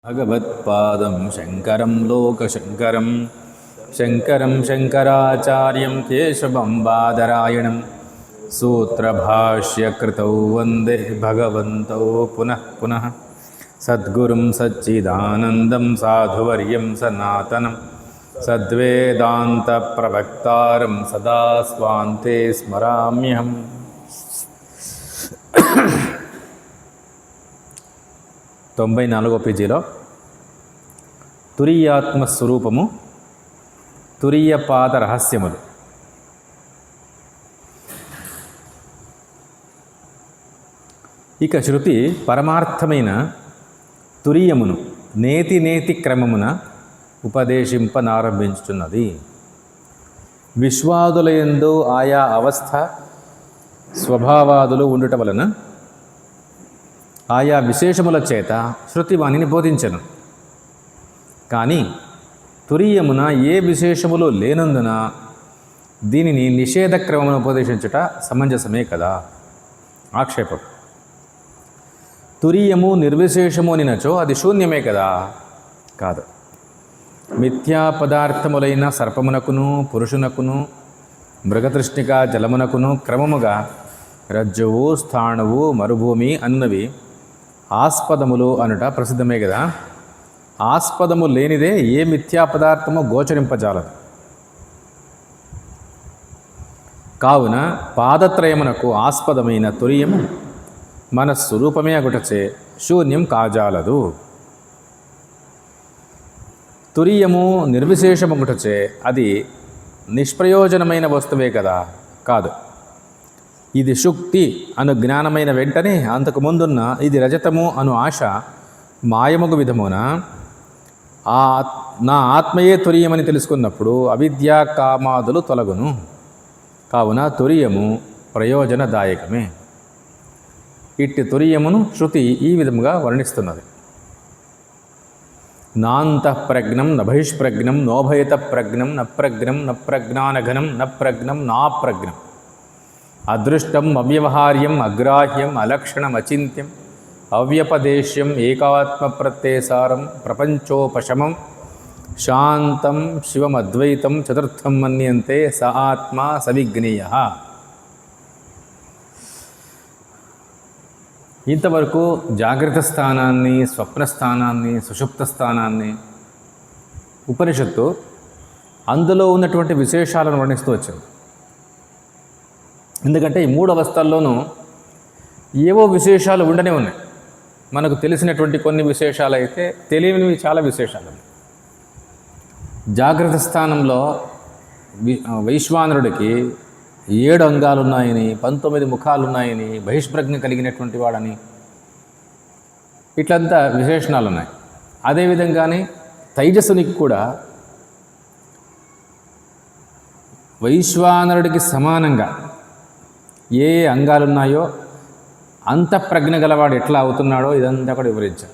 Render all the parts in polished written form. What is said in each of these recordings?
భగవత్పాదం శంకరం లోకశంకరం శంకరం శంకరాచార్యం కేశవం బాదరాయణం సూత్రభాష్యకృతౌ వందే భగవంతౌ పునః పునః సద్గురుం సచ్చిదానందం సాధువర్యం సనాతనం సద్వేదాంత ప్రవక్తారం సదా స్వాంతే స్మరామ్యహం. 94వ పేజీలో తురీయాత్మ స్వరూపము, తురీయపాద రహస్యములు. ఇక శృతి పరమార్థమైన తురీయమును నేతి నేతి క్రమమున ఉపదేశింపనారంభించుచున్నది. విశ్వాదులయందు ఆయా అవస్థ స్వభావాదులు ఉండుట వలన ఆయా విశేషముల చేత శృతి వానిని బోధించను. కానీ తురీయమున ఏ విశేషములు లేనందున దీనిని నిషేధ క్రమమును ఉపదేశించుట సమంజసమే కదా. ఆక్షేపం: తురీయము నిర్విశేషము అనినచో అది శూన్యమే కదా. కాదు. మిథ్యా పదార్థములైన సర్పమునకును పురుషునకును మృగతృష్ణిక జలమునకును క్రమముగా రజ్జువు స్థాణువు మరుభూమి అన్నవి ఆస్పదములు అనుట ప్రసిద్ధమే కదా. ఆస్పదము లేనిదే ఏ మిథ్యా పదార్థము గోచరింపజాలదు. కావున పాదత్రయమునకు ఆస్పదమైన తురీయము మన స్వరూపమే అగుటచే శూన్యం కాజాలదు. తురీయము నిర్విశేషమగుటచే అది నిష్ప్రయోజనమైన వస్తువే కదా. కాదు. ఇది శుక్తి అను జ్ఞానమైన వెంటనే అంతకు ముందున్న ఇది రజతము అను ఆశ మాయముగు విధమున నా ఆత్మయే తురీయమని తెలుసుకున్నప్పుడు అవిద్యా కామాదులు తొలగును. కావున తురీయము ప్రయోజనదాయకమే. ఇట్టి తురీయమును శృతి ఈ విధముగా వర్ణిస్తున్నది. నాంతఃప్రజ్ఞం నబహిష్ప్రజ్ఞం నోభయత ప్రజ్ఞం నప్రజ్ఞం నప్రజ్ఞానఘనం నప్రజ్ఞం నాప్రజ్ఞం అదృష్టం అవ్యవహార్యం అగ్రాహ్యం అలక్షణం అచింత్యం అవ్యపదేశ్యం ఏకాత్మప్రత్యయసారం ప్రపంచోపశమం శాంతం శివమద్వైతం చతుర్థం మన్యంతే స ఆత్మా సవిజ్ఞేయః. ఇంతవరకు జాగ్రత్త స్థానాన్ని, స్వప్నస్థానాన్ని, సుషుప్త స్థానాన్ని ఉపనిషత్తు అందులో ఉన్నటువంటి విశేషాలను వర్ణిస్తూ వచ్చింది. ఎందుకంటే ఈ 3 అవస్థల్లోనూ ఏవో విశేషాలు ఉండనే ఉన్నాయి. మనకు తెలిసినటువంటి కొన్ని విశేషాలు అయితే తెలియనివి చాలా విశేషాలు ఉన్నాయి. జాగ్రత్త స్థానంలో వైశ్వానరుడికి 7 అంగాలు ఉన్నాయని, 19 ముఖాలు ఉన్నాయని, బహిష్ప్రజ్ఞ కలిగినటువంటి వాడని, ఇట్లంతా విశేషణాలు ఉన్నాయి. అదేవిధంగానే తైజస్సునికి కూడా వైశ్వానరుడికి సమానంగా ఏ అంగాలున్నాయో అంతఃప్రజ్ఞ గలవాడు ఎట్లా అవుతున్నాడో ఇదంతా కూడా వివరించారు.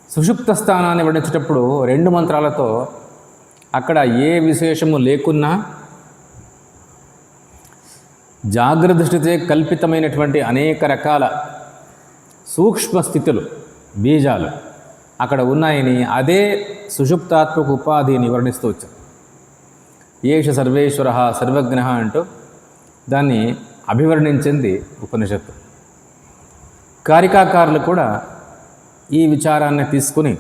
సుషుప్త స్థానాన్ని వర్ణించేటప్పుడు 2 మంత్రాలతో అక్కడ ఏ విశేషము లేకున్నా జాగ్రత్త దృష్టితే కల్పితమైనటువంటి అనేక రకాల సూక్ష్మ స్థితులు, బీజాలు అక్కడ ఉన్నాయని అదే సుషుప్తాత్మక ఉపాధిని వర్ణిస్తూ వచ్చారు. ఏష సర్వేశ్వర సర్వజ్ఞ అంటూ దాన్ని అభివర్ణించింది ఉపనిషత్తు. కారికాకారులు కూడా ఈ విచారాన్ని తీసుకుని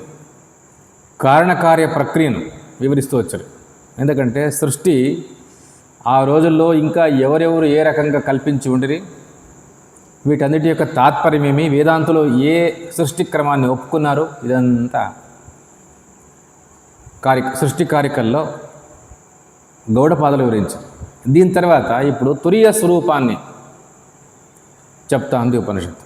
కారణకార్య ప్రక్రియను వివరిస్తూ వచ్చారు. ఎందుకంటే సృష్టి ఆ రోజుల్లో ఇంకా ఎవరెవరు ఏ రకంగా కల్పించి ఉండిరి, వీటన్నిటి యొక్క తాత్పర్యమేమి, వేదాంతులు ఏ సృష్టి క్రమాన్ని ఒప్పుకున్నారు, ఇదంతా సృష్టి కారికల్లో గౌడపాదలు వివరించారు. దీని తర్వాత ఇప్పుడు తురీయ స్వరూపాన్ని చెప్తా ఉంది ఉపనిషత్తు.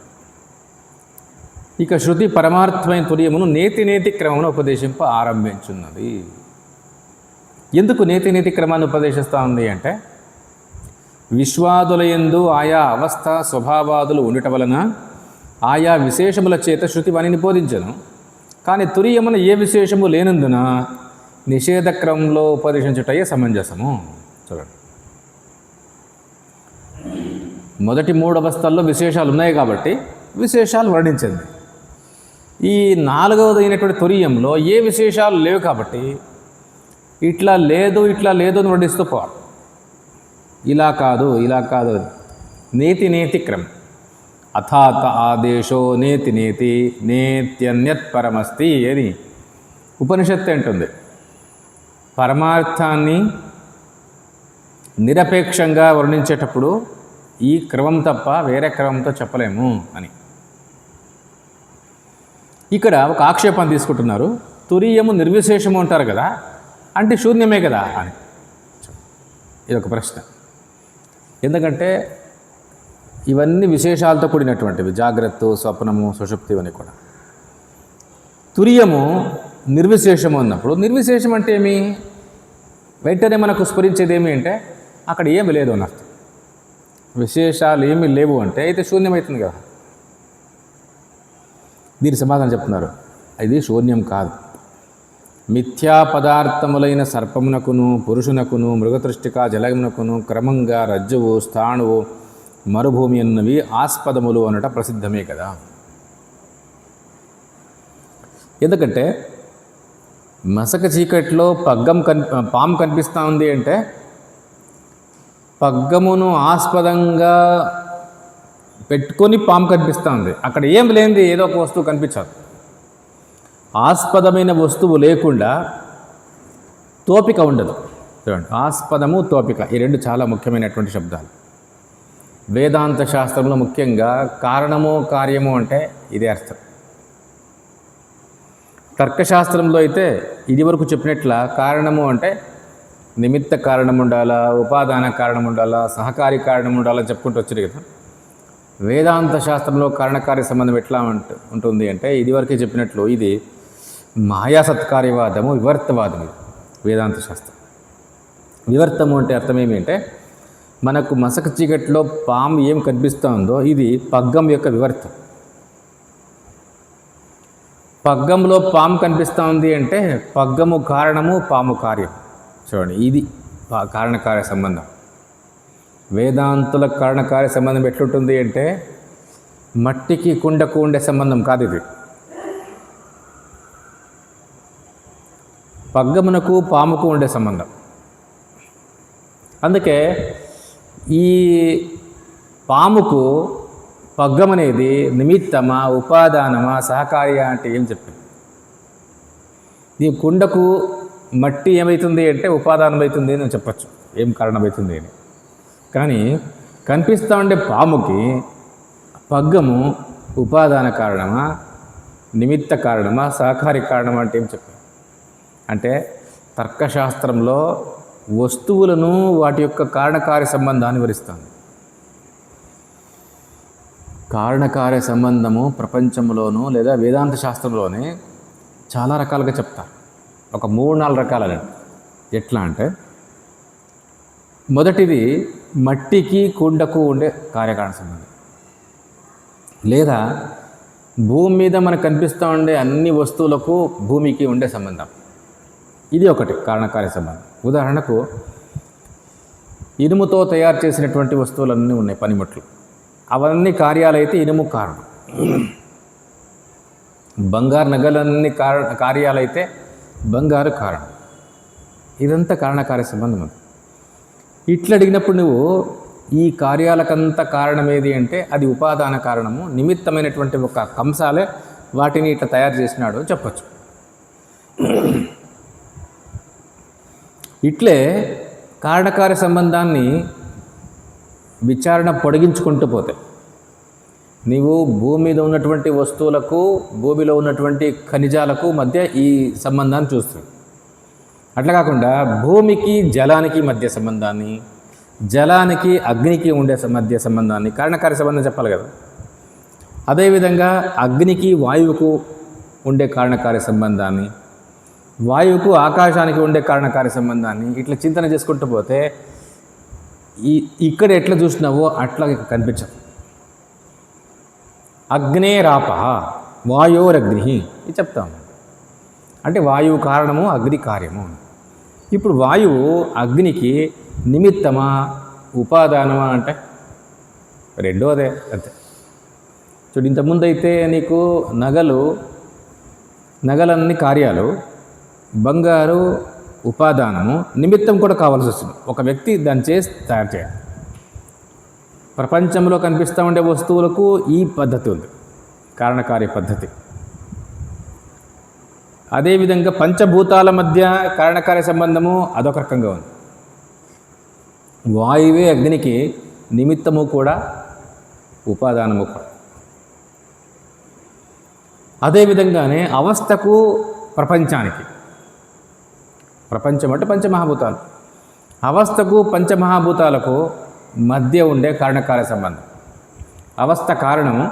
ఇక శృతి పరమార్థమైన తురీయమును నేతి నేతి క్రమమును ఉపదేశింప ఆరంభించున్నది. ఎందుకు నేతి నేతి క్రమాన్ని ఉపదేశిస్తూ ఉంది అంటే, విశ్వాదులయందు ఆయా అవస్థ స్వభావాదులు ఉండటం వలన ఆయా విశేషముల చేత శృతి వానిని బోధించను. కానీ తురీయమున ఏ విశేషము లేనందున నిషేధ క్రమంలో ఉపదేశించుటయే సమంజసము. చూడండి, మొదటి 3 అవస్థల్లో విశేషాలు ఉన్నాయి కాబట్టి విశేషాలు వర్ణించింది. ఈ నాలుగవది అయినటువంటి తురియంలో ఏ విశేషాలు లేవు కాబట్టి ఇట్లా లేదు అని వడ్డిస్తూ పోవాలి. ఇలా కాదు నేతి నేతి క్రమం. అథాత ఆదేశో నేతి నేతి నేత్యన్యత్ పరమస్తి అని ఉపనిషత్తు అంటుంది. పరమార్థాన్ని నిరపేక్షంగా వర్ణించేటప్పుడు ఈ క్రమం తప్ప వేరే క్రమంతో చెప్పలేము అని. ఇక్కడ ఒక ఆక్షేపం తీసుకుంటున్నారు. తురియము నిర్విశేషము అంటారు కదా, అంటే శూన్యమే కదా అని. ఇది ఒక ప్రశ్న. ఎందుకంటే ఇవన్నీ విశేషాలతో కూడినటువంటివి, జాగ్రత్త, స్వప్నము, సుషుప్తి ఇవన్నీ కూడా. తురియము నిర్విశేషము అన్నప్పుడు, నిర్విశేషం అంటే ఏమి? వెంటనే మనకు స్ఫురించేది ఏమి అంటే అక్కడ ఏమి లేదు అని అర్థం. విశేషాలు ఏమీ లేవు అంటే అయితే శూన్యమవుతుంది కదా. దీని సమాధానం చెప్తున్నారు, ఇది శూన్యం కాదు. మిథ్యా పదార్థములైన సర్పమునకును, పురుషునకును, మృగతృష్టిక, జలమునకును క్రమంగా రజ్జువు, స్థాణువు, మరుభూమి అన్నవి ఆస్పదములు అనట ప్రసిద్ధమే కదా. ఎందుకంటే మసక చీకట్లో పాము కనిపిస్తూ ఉంది అంటే పగ్గమును ఆస్పదంగా పెట్టుకొని పాము కనిపిస్తూ ఉంది. అక్కడ ఏం లేనిది ఏదో ఒక వస్తువు కనిపించదు. ఆస్పదమైన వస్తువు లేకుండా తోపిక ఉండదు. చూడండి, ఆస్పదము, తోపిక ఈ రెండు చాలా ముఖ్యమైనటువంటి శబ్దాలు. వేదాంత శాస్త్రంలో ముఖ్యంగా కారణము, కార్యము అంటే ఇదే అర్థం. తర్కశాస్త్రంలో అయితే ఇది వరకు చెప్పినట్ల కారణము అంటే నిమిత్త కారణం ఉండాలా, ఉపాదాన కారణం ఉండాలా, సహకారి కారణం ఉండాలా చెప్పుకుంటూ వచ్చారు కదా. వేదాంత శాస్త్రంలో కారణకార్య సంబంధం ఎట్లా ఉంటుంది అంటే ఇదివరకే చెప్పినట్లు ఇది మాయా సత్కార్యవాదము, వివర్తవాదం. ఇది వేదాంత శాస్త్రం. వివర్తము అంటే అర్థమేమి అంటే మనకు మసక చీకట్లో పాము ఏం కనిపిస్తుందో ఇది పగ్గం యొక్క వివర్తం. పగ్గంలో పాము కనిపిస్తూ ఉంది అంటే పగ్గము కారణము, పాము కార్యం. చూడండి, ఇది కారణకార్య సంబంధం. వేదాంతుల కారణకార్య సంబంధం ఎట్లుంటుంది అంటే మట్టికి కుండకు ఉండే సంబంధం కాదు ఇది. పగ్గమునకు పాముకు ఉండే సంబంధం. అందుకే ఈ పాముకు పగ్గం అనేది నిమిత్తమా, ఉపాదానమా, సహకార్య అంటే ఏం చెప్పింది. ఈ కుండకు మట్టి ఏమవుతుంది అంటే ఉపాదానం అవుతుంది అని చెప్పచ్చు, ఏం కారణమవుతుంది అని. కానీ కనిపిస్తూ ఉండే పాముకి పగ్గము ఉపాదాన కారణమా, నిమిత్త కారణమా, సహకారి కారణమా అంటే ఏం చెప్పారు. అంటే తర్కశాస్త్రంలో వస్తువులను వాటి యొక్క కారణకార్య సంబంధాన్ని వివరిస్తుంది. కారణకార్య సంబంధము ప్రపంచంలోనూ లేదా వేదాంత శాస్త్రంలోనే చాలా రకాలుగా చెప్తారు. ఒక 3-4 రకాలు. ఎట్లా అంటే మొదటిది మట్టికి కుండకు ఉండే కార్యకారణ సంబంధం, లేదా భూమి మీద మనకు కనిపిస్తూ ఉండే అన్ని వస్తువులకు భూమికి ఉండే సంబంధం. ఇది ఒకటి కారణకార్య సంబంధం. ఉదాహరణకు ఇనుముతో తయారు చేసినటువంటి వస్తువులన్నీ ఉన్నాయి, పనిముట్లు. అవన్నీ కార్యాలైతే ఇనుము కారణం. బంగారు నగలన్నీ కార్యాలైతే బంగారు కారణం. ఇదంతా కారణకార్య సంబంధం. అది ఇట్లా అడిగినప్పుడు నువ్వు ఈ కార్యాలకంతా కారణం ఏది అంటే అది ఉపాదాన కారణము, నిమిత్తమైనటువంటి ఒక కంసాలే వాటిని ఇట్లా తయారు చేసినాడు చెప్పచ్చు. ఇట్లే కారణకార్య సంబంధాన్ని విచారణ పొడిగించుకుంటూ పోతే నీవు భూమి మీద ఉన్నటువంటి వస్తువులకు, భూమిలో ఉన్నటువంటి ఖనిజాలకు మధ్య ఈ సంబంధాన్ని చూస్తుంది. అట్లా కాకుండా భూమికి జలానికి మధ్య సంబంధాన్ని, జలానికి అగ్నికి ఉండే మధ్య సంబంధాన్ని కారణకార్య సంబంధం చెప్పాలి కదా. అదేవిధంగా అగ్నికి వాయువుకు ఉండే కారణకార్య సంబంధాన్ని, వాయువుకు ఆకాశానికి ఉండే కారణకార్య సంబంధాన్ని ఇట్లా చింతన చేసుకుంటూ పోతే ఇక్కడ ఎట్లా చూసినావో అట్లా కనిపించదు. అగ్నేరాప వాయోరగ్ని ఇది చెప్తాము. అంటే వాయువు కారణము, అగ్ని కార్యము. ఇప్పుడు వాయువు అగ్నికి నిమిత్తమా, ఉపాదానమా అంటే రెండోదే అంతే. చూడు, ఇంతకుముందు అయితే నీకు నగలు నగలన్నీ కార్యాలు, బంగారు ఉపాదానము, నిమిత్తం కూడా కావాల్సి వస్తుంది. ఒక వ్యక్తి దాన్ని చేసి తయారు చేయాలి. ప్రపంచంలో కనిపిస్తూ ఉండే వస్తువులకు ఈ పద్ధతి ఉంది, కారణకార్య పద్ధతి. అదేవిధంగా పంచభూతాల మధ్య కారణకార్య సంబంధము అదొక రకంగా ఉంది. వాయువే అగ్నికి నిమిత్తము కూడా ఉపాదానము కూడా. అదేవిధంగానే అవస్థకు ప్రపంచానికి, ప్రపంచం అంటే పంచమహాభూతాలు, అవస్థకు పంచమహాభూతాలకు మధ్య ఉండే కారణకార్య సంబంధం. అవస్థ కారణము,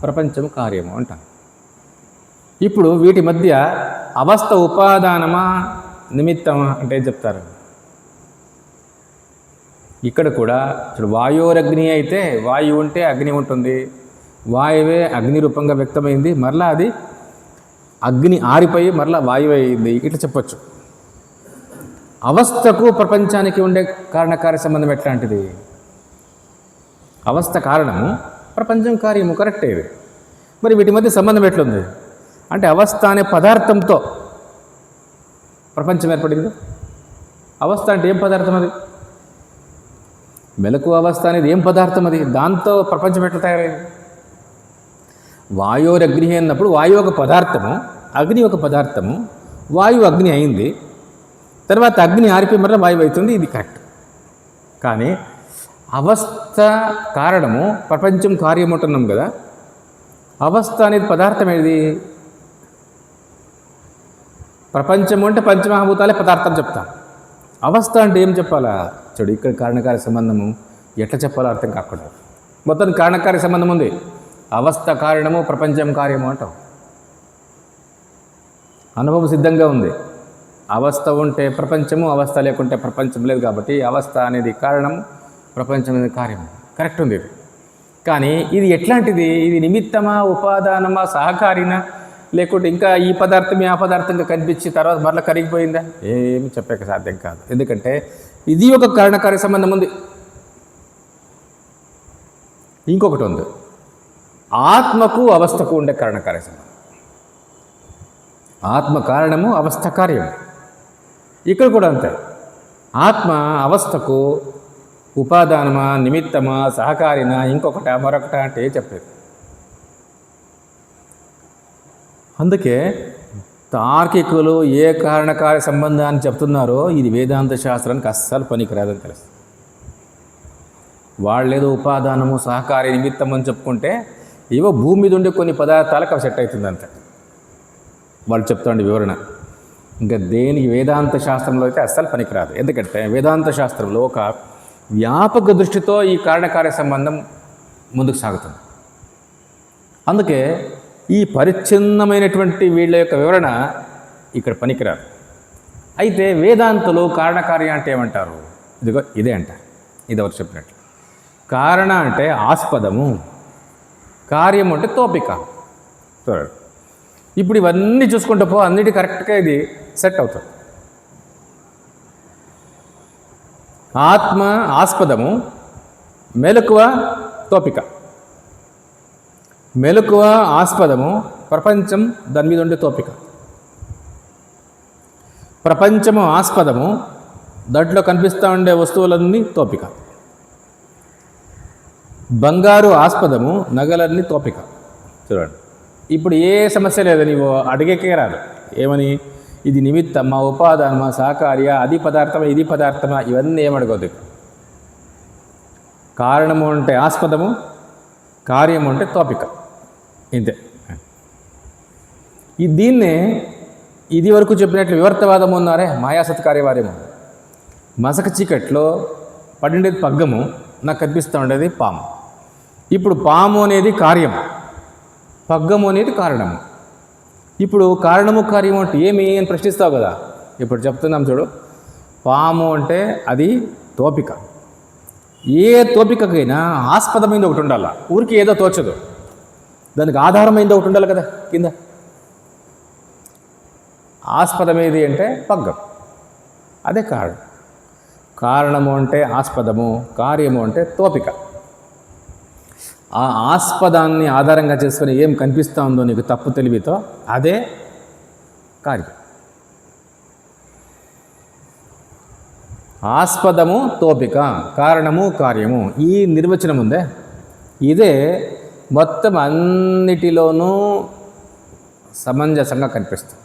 ప్రపంచము కార్యము అంటాం. ఇప్పుడు వీటి మధ్య అవస్థ ఉపాదానమా నిమిత్తమా అంటే ఏం చెప్తారు? ఇక్కడ కూడా ఇప్పుడు వాయురగ్ని అయితే వాయువు ఉంటే అగ్ని ఉంటుంది, వాయువే అగ్ని రూపంగా వ్యక్తమైంది, మరలా అది అగ్ని ఆరిపోయి మరలా వాయువు అయింది, ఇట్లా చెప్పచ్చు. అవస్థకు ప్రపంచానికి ఉండే కారణకార్య సంబంధం ఎట్లాంటిది? అవస్థ కారణము, ప్రపంచం కార్యము, కరెక్టే ఇది. మరి వీటి మధ్య సంబంధం ఎట్లుంది అంటే అవస్థ అనే పదార్థంతో ప్రపంచం ఏర్పడింది. అవస్థ అంటే ఏం పదార్థం? అది మెలకు అవస్థ అనేది ఏం పదార్థం? అది దాంతో ప్రపంచం ఎట్లా తయారైంది? వాయురగ్ని అన్నప్పుడు వాయువు ఒక పదార్థము, అగ్ని ఒక పదార్థము, వాయువు అగ్ని అయింది, తర్వాత అగ్ని ఆరిపోయి మరలా వాయువు అవుతుంది, ఇది కరెక్ట్. కానీ అవస్థ కారణము, ప్రపంచం కార్యం ఉంటున్నాం కదా, అవస్థ అనేది పదార్థం ఏది? ప్రపంచం అంటే పంచమహాభూతాలే పదార్థం చెప్తాం. అవస్థ అంటే ఏం చెప్పాలా? చూడు, ఇక్కడ కారణకార్య సంబంధము ఎట్లా చెప్పాలో అర్థం కాకుండా మొత్తం కారణకార్య సంబంధం ఉంది. అవస్థ కారణము, ప్రపంచం కార్యము అంటాం. అనుభవం సిద్ధంగా ఉంది. అవస్థ ఉంటే ప్రపంచము, అవస్థ లేకుంటే ప్రపంచం లేదు. కాబట్టి అవస్థ అనేది కారణము, ప్రపంచం అనేది కార్యము, కరెక్ట్ ఉంది ఇది. కానీ ఇది ఎట్లాంటిది? ఇది నిమిత్తమా, ఉపాదానమా, సహకారినా, లేకుంటే ఇంకా ఈ పదార్థం ఆ పదార్థంగా కనిపించి తర్వాత మరలా కరిగిపోయిందా? ఏమి చెప్పాక సాధ్యం కాదు. ఎందుకంటే ఇది ఒక కారణకార్య సంబంధం ఉంది. ఇంకొకటి ఉంది, ఆత్మకు అవస్థకు ఉండే కారణకార్య సంబంధం. ఆత్మ కారణము, అవస్థ కార్యము. ఇక్కడ కూడా అంతే. ఆత్మ అవస్థకు ఉపాదానమా, నిమిత్తమా, సహకారినా, ఇంకొకట మరొకట అంటే చెప్పలేదు. అందుకే తార్కికులు ఏ కారణకార్య సంబంధాన్ని చెప్తున్నారో ఇది వేదాంత శాస్త్రానికి అస్సలు పనికిరాదని తెలుస్తుంది. వాళ్ళేదో ఉపాదానము, సహకారి, నిమిత్తం అని చెప్పుకుంటే ఏవో భూమి మీద ఉండే కొన్ని పదార్థాలకు అవి సెట్ అవుతుంది అంతే. వాళ్ళు చెప్తాండి వివరణ. ఇంకా దేనికి వేదాంత శాస్త్రంలో అయితే అస్సలు పనికిరాదు. ఎందుకంటే వేదాంత శాస్త్రంలో ఒక వ్యాపక దృష్టితో ఈ కారణకార్య సంబంధం ముందుకు సాగుతుంది. అందుకే ఈ పరిచ్ఛిన్నమైనటువంటి వీళ్ళ యొక్క వివరణ ఇక్కడ పనికిరాదు. అయితే వేదాంతులు కారణకార్య అంటే ఏమంటారు? ఇదిగో ఇదే అంటారు. ఇది ఎవరు చెప్పినట్లు. కారణ అంటే ఆస్పదము, కార్యం అంటే తోపిక. చూడండి, ఇప్పుడు ఇవన్నీ చూసుకుంటూ పో, అన్నిటి కరెక్ట్గా ఇది సెట్ అవుతుంది. ఆత్మ ఆస్పదము, మెలకువ తోపిక. మెలకువ ఆస్పదము, ప్రపంచం దాని మీద ఉండే తోపిక. ప్రపంచము ఆస్పదము, దాంట్లో కనిపిస్తూ ఉండే వస్తువులన్నీ తోపిక. బంగారు ఆస్పదము, నగలన్నీ తోపిక. చూడండి, ఇప్పుడు ఏ సమస్య లేదు, నీవు అడిగేకే రాదు. ఏమని? ఇది నిమిత్తమా, ఉపాదానమా, సహకార్య, అది పదార్థమా, ఇది పదార్థమా, ఇవన్నీ ఏమడగొద్దు. కారణము అంటే ఆస్పదము, కార్యము అంటే తోపిక, ఇంతే. దీన్నే ఇది వరకు చెప్పినట్లు వివర్తవాదము ఉన్నారే, మాయాసత్కార్యవార్యము. మసక చీకట్లో పడిండేది పగ్గము, నాకు కనిపిస్తూ ఉండేది పాము. ఇప్పుడు పాము అనేది కార్యము, పగ్గము అనేది కారణము. ఇప్పుడు కారణము కార్యము అంటే ఏమి అని ప్రశ్నిస్తావు కదా. ఇప్పుడు చెప్తున్నాం చూడు, పాము అంటే అది తోపిక. ఏ తోపికకైనా ఆస్పదమైంది ఒకటి ఉండాలి, ఊరికి ఏదో తోచదు, దానికి ఆధారమైంది ఒకటి ఉండాలి కదా కింద. ఆస్పదమేది అంటే పగ్గం, అదే కారణం. కారణము అంటే ఆస్పదము, కార్యము అంటే తోపిక. ఆ ఆస్పదాన్ని ఆధారంగా చేసుకుని ఏం కనిపిస్తూ ఉందో నీకు తప్పు తెలివితో, అదే కార్యం. ఆస్పదము తోపిక, కారణము కార్యము, ఈ నిర్వచనం ఉందే, ఇదే మొత్తం అన్నిటిలోనూ సమంజసంగా కనిపిస్తుంది.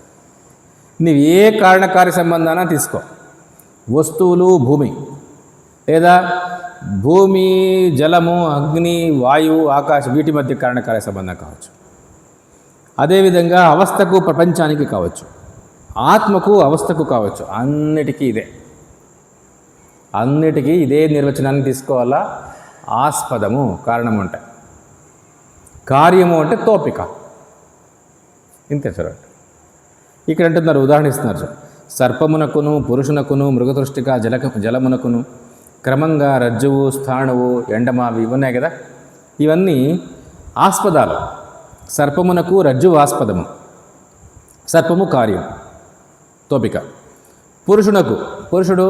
నువ్వు ఏ కారణకార్య సంబంధాన తీసుకో, వస్తువులు భూమి, లేదా భూమి జలము అగ్ని వాయువు ఆకాశం, వీటి మధ్య కారణకార్య సంబంధం కావచ్చు. అదేవిధంగా అవస్థకు ప్రపంచానికి కావచ్చు, ఆత్మకు అవస్థకు కావచ్చు, అన్నిటికీ ఇదే నిర్వచనాన్ని తీసుకోవాలా. ఆస్పదము కారణము అంటే, కార్యము అంటే తోపిక. ఇంతే సార్. ఇక్కడ అంటున్నారు, ఉదాహరణ ఇస్తున్నారు సార్. సర్పమునకును పురుషునకును మృగతృష్టిక జలమునకును క్రమంగా రజ్జువు స్థాణువు ఎండమావి ఇవన్నాయి కదా, ఇవన్నీ ఆస్పదాలు. సర్పమునకు రజ్జువు ఆస్పదము, సర్పము కార్యం తోపిక. పురుషుడు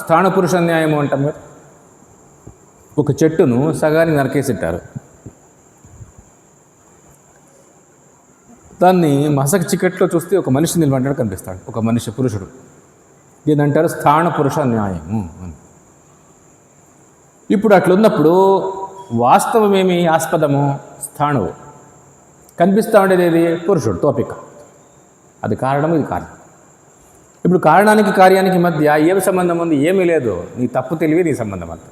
స్థాణు పురుష న్యాయము అంటాం కదా. ఒక చెట్టును సగానికి నరికేసిట్టారు, దాన్ని మసక చికెట్లో చూస్తే ఒక మనిషి నిలబడ్డాడు కనిపిస్తాడు, ఒక మనిషి పురుషుడు. దీని అంటారు స్థాణ పురుష న్యాయము అని. ఇప్పుడు అట్లున్నప్పుడు వాస్తవమేమి ఆస్పదము? స్థాణువు. కనిపిస్తూ ఉండేది ఏది? పురుషుడు తోపిక. అది కారణము, ఇది కార్యం. ఇప్పుడు కారణానికి కార్యానికి మధ్య ఏం సంబంధం ఉంది? ఏమీ లేదు. నీ తప్పు తెలివి నీ సంబంధం అంత.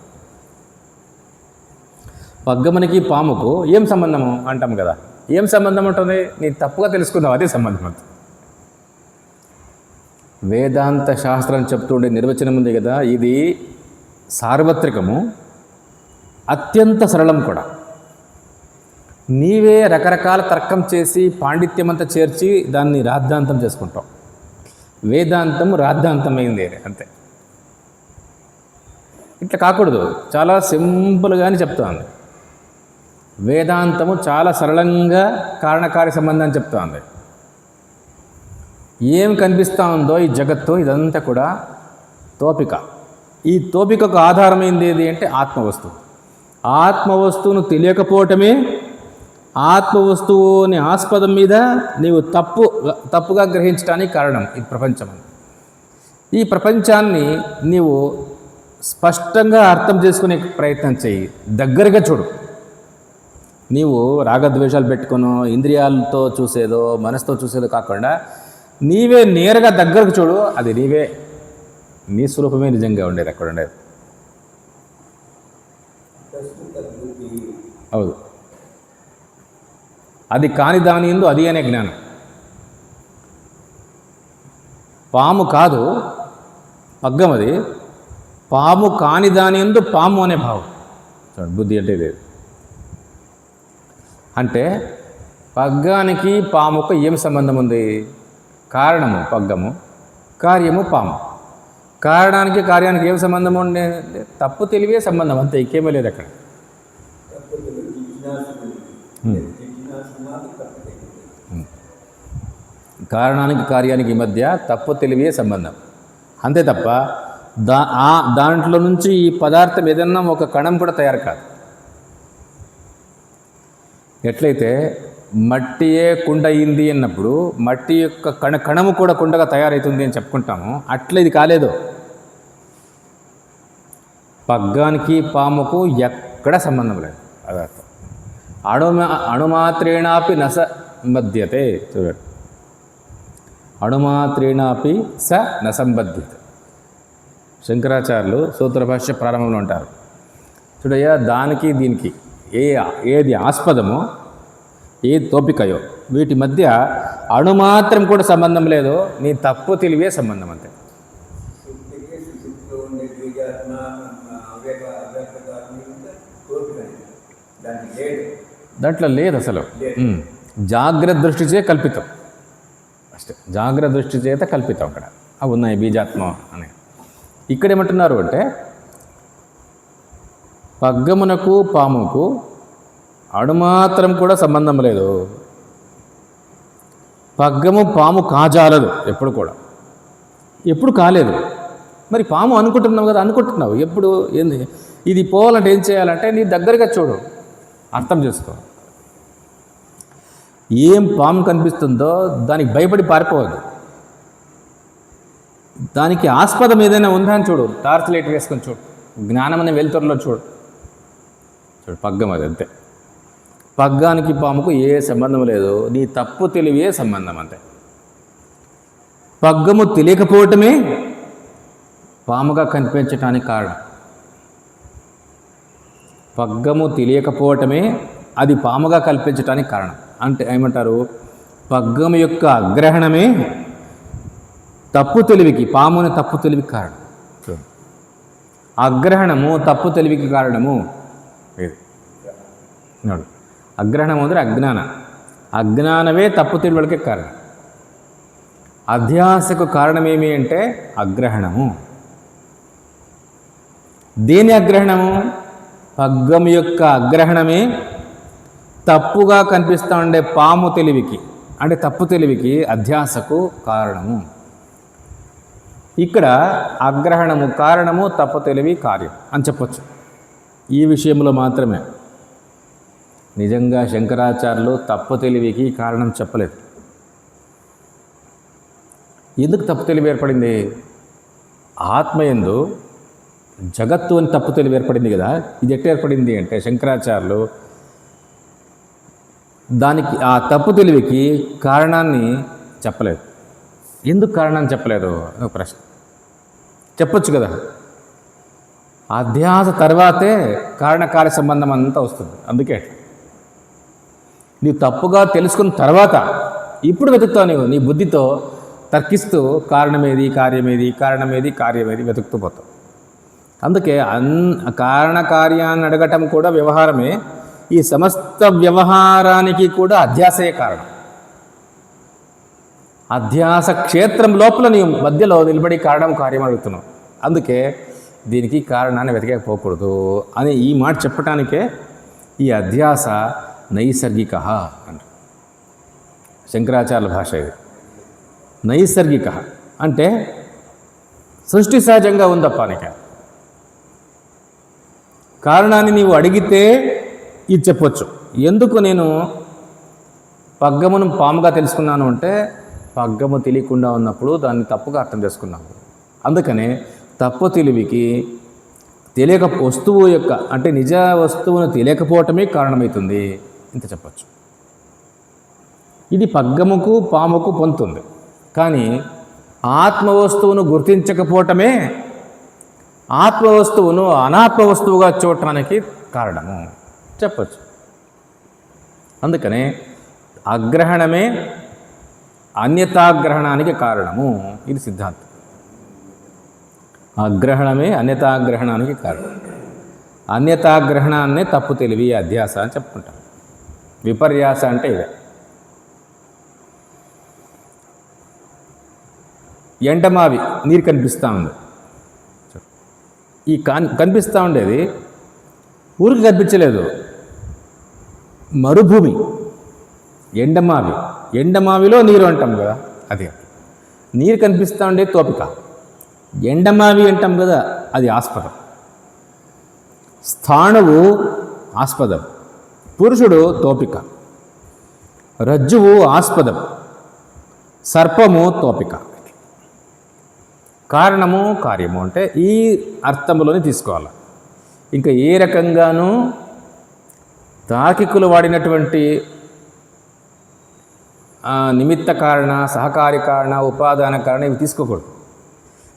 పగ్గమునికి పాముకు ఏం సంబంధము అంటాం కదా, ఏం సంబంధం ఉంటుంది? నీ తప్పుగా తెలుసుకున్నావు, అదే సంబంధం అంత. వేదాంత శాస్త్రం చెప్తుండే నిర్వచనం ఉంది కదా, ఇది సార్వత్రికము, అత్యంత సరళం కూడా. నీవే రకరకాల తర్కం చేసి పాండిత్యమంతా చేర్చి దాన్ని రాద్ధాంతం చేసుకుంటాం. వేదాంతం రాద్ధాంతమైంది అంతే. ఇట్లా కాకూడదు, చాలా సింపుల్గానే చెప్తుంది. వేదాంతము చాలా సరళంగా కారణకార్య సంబంధాన్ని చెప్తుంది. ఏం కనిపిస్తూ ఉందో ఈ జగత్తు, ఇదంతా కూడా తోపిక. ఈ తోపికకు ఆధారమైంది ఏది అంటే ఆత్మవస్తువు. ఆత్మవస్తువును తెలియకపోవటమే ఆత్మవస్తువుని ఆస్పదం మీద నీవు తప్పుగా గ్రహించడానికి కారణం ఈ ప్రపంచం. ఈ ప్రపంచాన్ని నీవు స్పష్టంగా అర్థం చేసుకునే ప్రయత్నం చేయి, దగ్గరగా చూడు. నీవు రాగద్వేషాలు పెట్టుకునో ఇంద్రియాలతో చూసేదో మనసుతో చూసేదో కాకుండా నీవే నేరుగా దగ్గరకు చూడు. అది నీవే, నీ స్వరూపమే నిజంగా ఉండేది అక్కడ ఉండేది. అవును, అది కాని దాని యందు అది అనే జ్ఞానం. పాము కాదు పగ్గం, అది పాము కాని దాని యందు పాము అనే భావం. బుద్ధి అంటే లేదు. అంటే పగ్గానికి పాముకు ఏం సంబంధం ఉంది? కారణము పగ్గము, కార్యము పాము. కారణానికి కార్యానికి ఏం సంబంధం ఉండే? తప్పు తెలివే సంబంధం, అంతే, ఇంకేమీ లేదు అక్కడ. కారణానికి కార్యానికి మధ్య తప్పు తెలివే సంబంధం, అంతే తప్ప దాంట్లో నుంచి ఈ పదార్థం ఏదన్నా ఒక కణం కూడా తయారు కాదు. ఎట్లయితే మట్టియే కుండ అయింది అన్నప్పుడు మట్టి యొక్క కణము కూడా కుండగా తయారవుతుంది అని చెప్పుకుంటాము, అట్లా ఇది కాలేదు. పగ్గానికి పాముకు ఎక్కడ సంబంధం లేదు. అదర్థం. అణుమాత్రేణాపి నస సంబధ్యతే. చూడండి, అణుమాత్రేణాపి స నసంబధ్యతే. శంకరాచార్యులు సూత్రభాష్య ప్రారంభంలో ఉంటారు. చూడయ్యా, దానికి దీనికి ఏది ఆస్పదమో, ఏది తోపికయో, వీటి మధ్య అణుమాత్రం కూడా సంబంధం లేదు. నీ తప్పు తెలివే సంబంధం, అంతే. దాంట్లో లేదు అసలు. జాగ్రత్త దృష్టిచే కల్పితం, అಷ್ಟೇ. జాగ్రత్త దృష్టి చేత కల్పితం. అక్కడ అవి ఉన్నాయి, బీజాత్మ అని. ఇక్కడ ఏమంటున్నారు అంటే పగ్గమునకు పాముకు అణుమాత్రం కూడా సంబంధం లేదు. పగ్గము పాము కాజాలదు ఎప్పుడు కూడా, ఎప్పుడు కాలేదు. మరి పాము అనుకుంటున్నావు కదా, అనుకుంటున్నావు ఎప్పుడు. ఏంది ఇది పోవాలంటే ఏం చేయాలంటే నీ దగ్గరగా చూడు, అర్థం చేసుకో. ఏం పాము కనిపిస్తుందో దానికి భయపడి పారిపోవద్దు. దానికి ఆస్పదం ఏదైనా ఉందా అని చూడు, టార్చ్ లైట్ వేసుకొని చూడు, జ్ఞానం అనే వెలుతురులో చూడు. పగ్గం అది అంతే. పగ్గానికి పాముకు ఏ సంబంధం లేదు, నీ తప్పు తెలివే సంబంధం అంతే. పగ్గము తెలియకపోవటమే పాముగా కనిపించటానికి కారణం. పగ్గము తెలియకపోవటమే అది పాముగా కల్పించటానికి కారణం. అంటే ఏమంటారు, పగ్గము యొక్క అగ్రహణమే తప్పు తెలివికి, పాముని తప్పు తెలివికి కారణం. అగ్రహణము తప్పు తెలివికి కారణము ఇది. అగ్రహణం ಅಂದರೆ అజ్ఞాన, అజ్ఞానమే తప్పు తెలివికి కారణం. అధ్యాసకు కారణమేమి అంటే అగ్రహణము. దేని అగ్రహణము? పగ్గం యొక్క అగ్రహణమే తప్పుగా కనిపిస్తూ ఉండే పాము తెలివికి, అంటే తప్పు తెలివికి, అధ్యాసకు కారణము. ఇక్కడ అగ్రహణము కారణము, తప్పు తెలివి కార్యం అని చెప్పచ్చు. ఈ విషయంలో మాత్రమే. నిజంగా శంకరాచార్యులు తప్పు తెలివికి కారణం చెప్పలేదు. ఎందుకు తప్పు తెలివి ఏర్పడింది? ఆత్మయందు జగత్తు అని తప్పు తెలివి ఏర్పడింది కదా. ఇది ఎట్లా ఏర్పడింది అంటే శంకరాచార్యులు దానికి, ఆ తప్పు తెలివికి కారణాన్ని చెప్పలేదు. ఎందుకు కారణాన్ని చెప్పలేదు ఒక ప్రశ్న. చెప్పొచ్చు కదా, అధ్యాస తర్వాతే కారణకార్య సంబంధం అంతా వస్తుంది. అందుకే నీవు తప్పుగా తెలుసుకున్న తర్వాత ఇప్పుడు వెతుకుతావు. నీవు నీ బుద్ధితో తర్కిస్తూ కారణమేది, కార్యమేది, కారణమేది, కార్యమేది వెతుకుతూ పోతావు. అందుకే కారణకార్యాన్ని అడగటం కూడా వ్యవహారమే. ఈ సమస్త వ్యవహారానికి కూడా అధ్యాసే కారణం. అధ్యాస క్షేత్రం లోపల నీవు మధ్యలో నిలబడి కారణం కార్యం అడుగుతున్నావు. అందుకే దీనికి కారణాన్ని వెతకకపోకూడదు అని ఈ మాట చెప్పటానికే ఈ అధ్యాస నైసర్గిక అంట. శంకరాచార్యుల భాష ఇది. నైసర్గిక అంటే సృష్టి సహజంగా ఉందప్ప. నీకు కారణాన్ని నీవు అడిగితే ఇది చెప్పొచ్చు. ఎందుకు నేను పగ్గమును పాముగా తెలుసుకున్నాను అంటే, పగ్గము తెలియకుండా ఉన్నప్పుడు దాన్ని తప్పుగా అర్థం చేసుకున్నాము. అందుకనే తప్పు తెలివికి తెలియక వస్తువు యొక్క, అంటే నిజ వస్తువును తెలియకపోవటమే కారణమవుతుంది. ఇంత చెప్పచ్చు. ఇది పగ్గముకు పాముకు పొందుతుంది. కానీ ఆత్మవస్తువును గుర్తించకపోవటమే ఆత్మవస్తువును అనాత్మ వస్తువుగా చూడటానికి కారణము చెప్పచ్చు. అందుకనే అగ్రహణమే అన్యతాగ్రహణానికి కారణము. ఇది సిద్ధాంతం. అగ్రహణమే అన్యతాగ్రహణానికి కారణం. అన్యతాగ్రహణాన్నే తప్పు తెలివి, అధ్యాస అని చెప్పుకుంటాం. విపర్యాస అంటే ఇదే. ఎండమావి నీరు కనిపిస్తూ ఉంది. ఈ కనిపిస్తూ ఉండేది ఊరికి కనిపించలేదు, మరుభూమి. ఎండమావి, ఎండమావిలో నీరు అంటాం కదా, అది నీరు కనిపిస్తూ ఉండే తోపిక. ఎండమావి అంటాం కదా, అది ఆస్పదం. స్థాణువు ఆస్పదం, పురుషుడు తోపిక. రజ్జువు ఆస్పదం, సర్పము తోపిక. కారణము కార్యము అంటే ఈ అర్థంలోనే తీసుకోవాలి. ఇంకా ఏ రకంగానూ తార్కికులు వాడినటువంటి నిమిత్త కారణ, సహకారి కారణ, ఉపాదాన కారణ ఇవి తీసుకోకూడదు.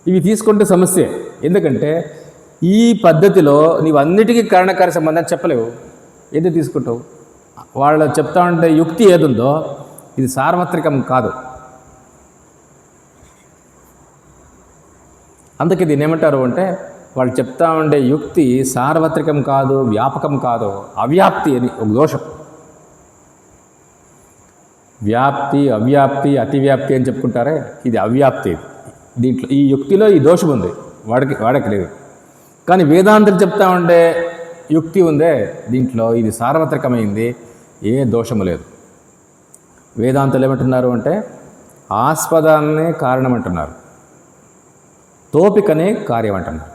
ఇవి తీసుకుంటే సమస్యే. ఎందుకంటే ఈ పద్ధతిలో నీవు అన్నిటికీ కారణకార్య సంబంధం చెప్పలేవు. ఏది తీసుకుంటావు? వాళ్ళు చెప్తా ఉంటే యుక్తి ఏదుందో ఇది సార్వత్రికం కాదు. అందుకే దీన్ని ఏమంటారు అంటే, వాళ్ళు చెప్తా ఉండే యుక్తి సార్వత్రికం కాదు, వ్యాపకం కాదు, అవ్యాప్తి అని ఒక దోషం. వ్యాప్తి, అవ్యాప్తి, అతివ్యాప్తి అని చెప్పుకుంటారే, ఇది అవ్యాప్తి. దీంట్లో ఈ యుక్తిలో ఈ దోషం ఉంది, వాడకి లేదు. కానీ వేదాంతులు చెప్తా ఉండే యుక్తి ఉందే, దీంట్లో ఇది సార్వత్రికమైంది, ఏ దోషము లేదు. వేదాంతులు ఏమంటున్నారు అంటే ఆస్పదాన్నే కారణం అంటున్నారు, తోపికనే కార్యం అంటున్నారు.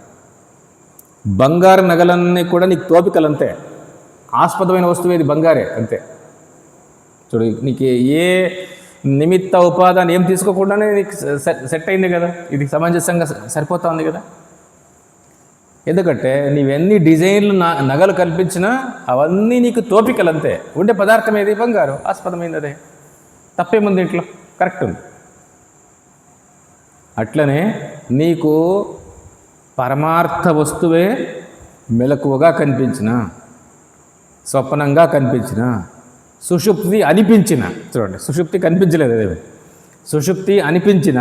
బంగారు నగలన్నీ కూడా నీకు తోపికలు అంతే. ఆస్పదమైన వస్తువు ఇది బంగారే అంతే. చూడు, నీకు ఏ నిమిత్త ఉపాదాన్ని ఏం తీసుకోకుండానే నీకు సెట్ అయింది కదా, ఇది సమంజసంగా సరిపోతా ఉంది కదా. ఎందుకంటే నీవెన్ని డిజైన్లు నగలు కల్పించినా అవన్నీ నీకు తోపికలు అంతే. ఉండే పదార్థం ఏది? బంగారు, ఆస్పదమైంది అదే. తప్పేముంది ఇంట్లో? కరెక్ట్ ఉంది. అట్లనే నీకు పరమార్థ వస్తువే మెలకువగా కనిపించిన, స్వప్నంగా కనిపించిన, సుషుప్తి అనిపించిన, చూడండి సుషుప్తి కనిపించలేదు అదే, సుషుప్తి అనిపించిన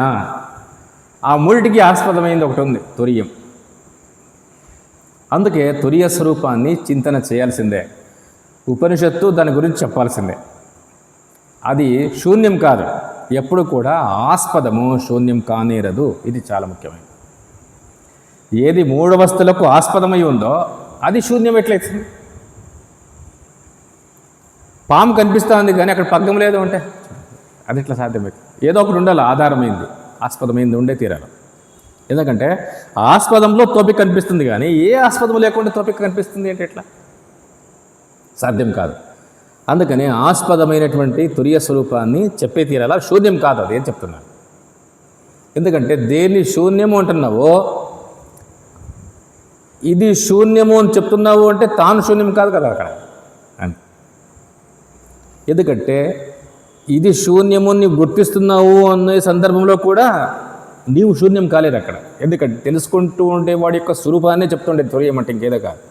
ఆ మూడిటికి ఆస్పదమైంది ఒకటి ఉంది, తురియం. అందుకే తురియ స్వరూపాన్ని చింతన చేయాల్సిందే. ఉపనిషత్తు దాని గురించి చెప్పాల్సిందే. అది శూన్యం కాదు, ఎప్పుడు కూడా ఆస్పదము శూన్యం కానేరదు. ఇది చాలా ముఖ్యమైనది. ఏది మూఢవస్తులకు ఆస్పదమై ఉందో అది శూన్యం ఎట్లయితుంది? పాము కనిపిస్తూ ఉంది కానీ అక్కడ పగ్గం లేదు అంటే అది ఎట్లా సాధ్యమైంది? ఏదో ఒకటి ఉండాలి, ఆధారమైంది, ఆస్పదమైంది ఉండే తీరాలి. ఎందుకంటే ఆస్పదంలో తోపిక కనిపిస్తుంది కానీ ఏ ఆస్పదం లేకుండా తోపిక కనిపిస్తుంది అంటే ఎట్లా? సాధ్యం కాదు. అందుకని ఆస్పదమైనటువంటి తురియ స్వరూపాన్ని చెప్పే తీరాల. శూన్యం కాదు అది, ఏం చెప్తున్నాను. ఎందుకంటే దేన్ని శూన్యము అంటున్నావో, ఇది శూన్యము అని చెప్తున్నావు అంటే తాను శూన్యం కాదు కదా అక్కడ. ఎందుకంటే ఇది శూన్యము నీవు గుర్తిస్తున్నావు అనే సందర్భంలో కూడా నీవు శూన్యం కాలేదు అక్కడ. ఎందుకంటే తెలుసుకుంటూ ఉండే వాడి యొక్క స్వరూపాన్ని చెప్తుండే తురియం అంటే ఇంకేదో కాదు.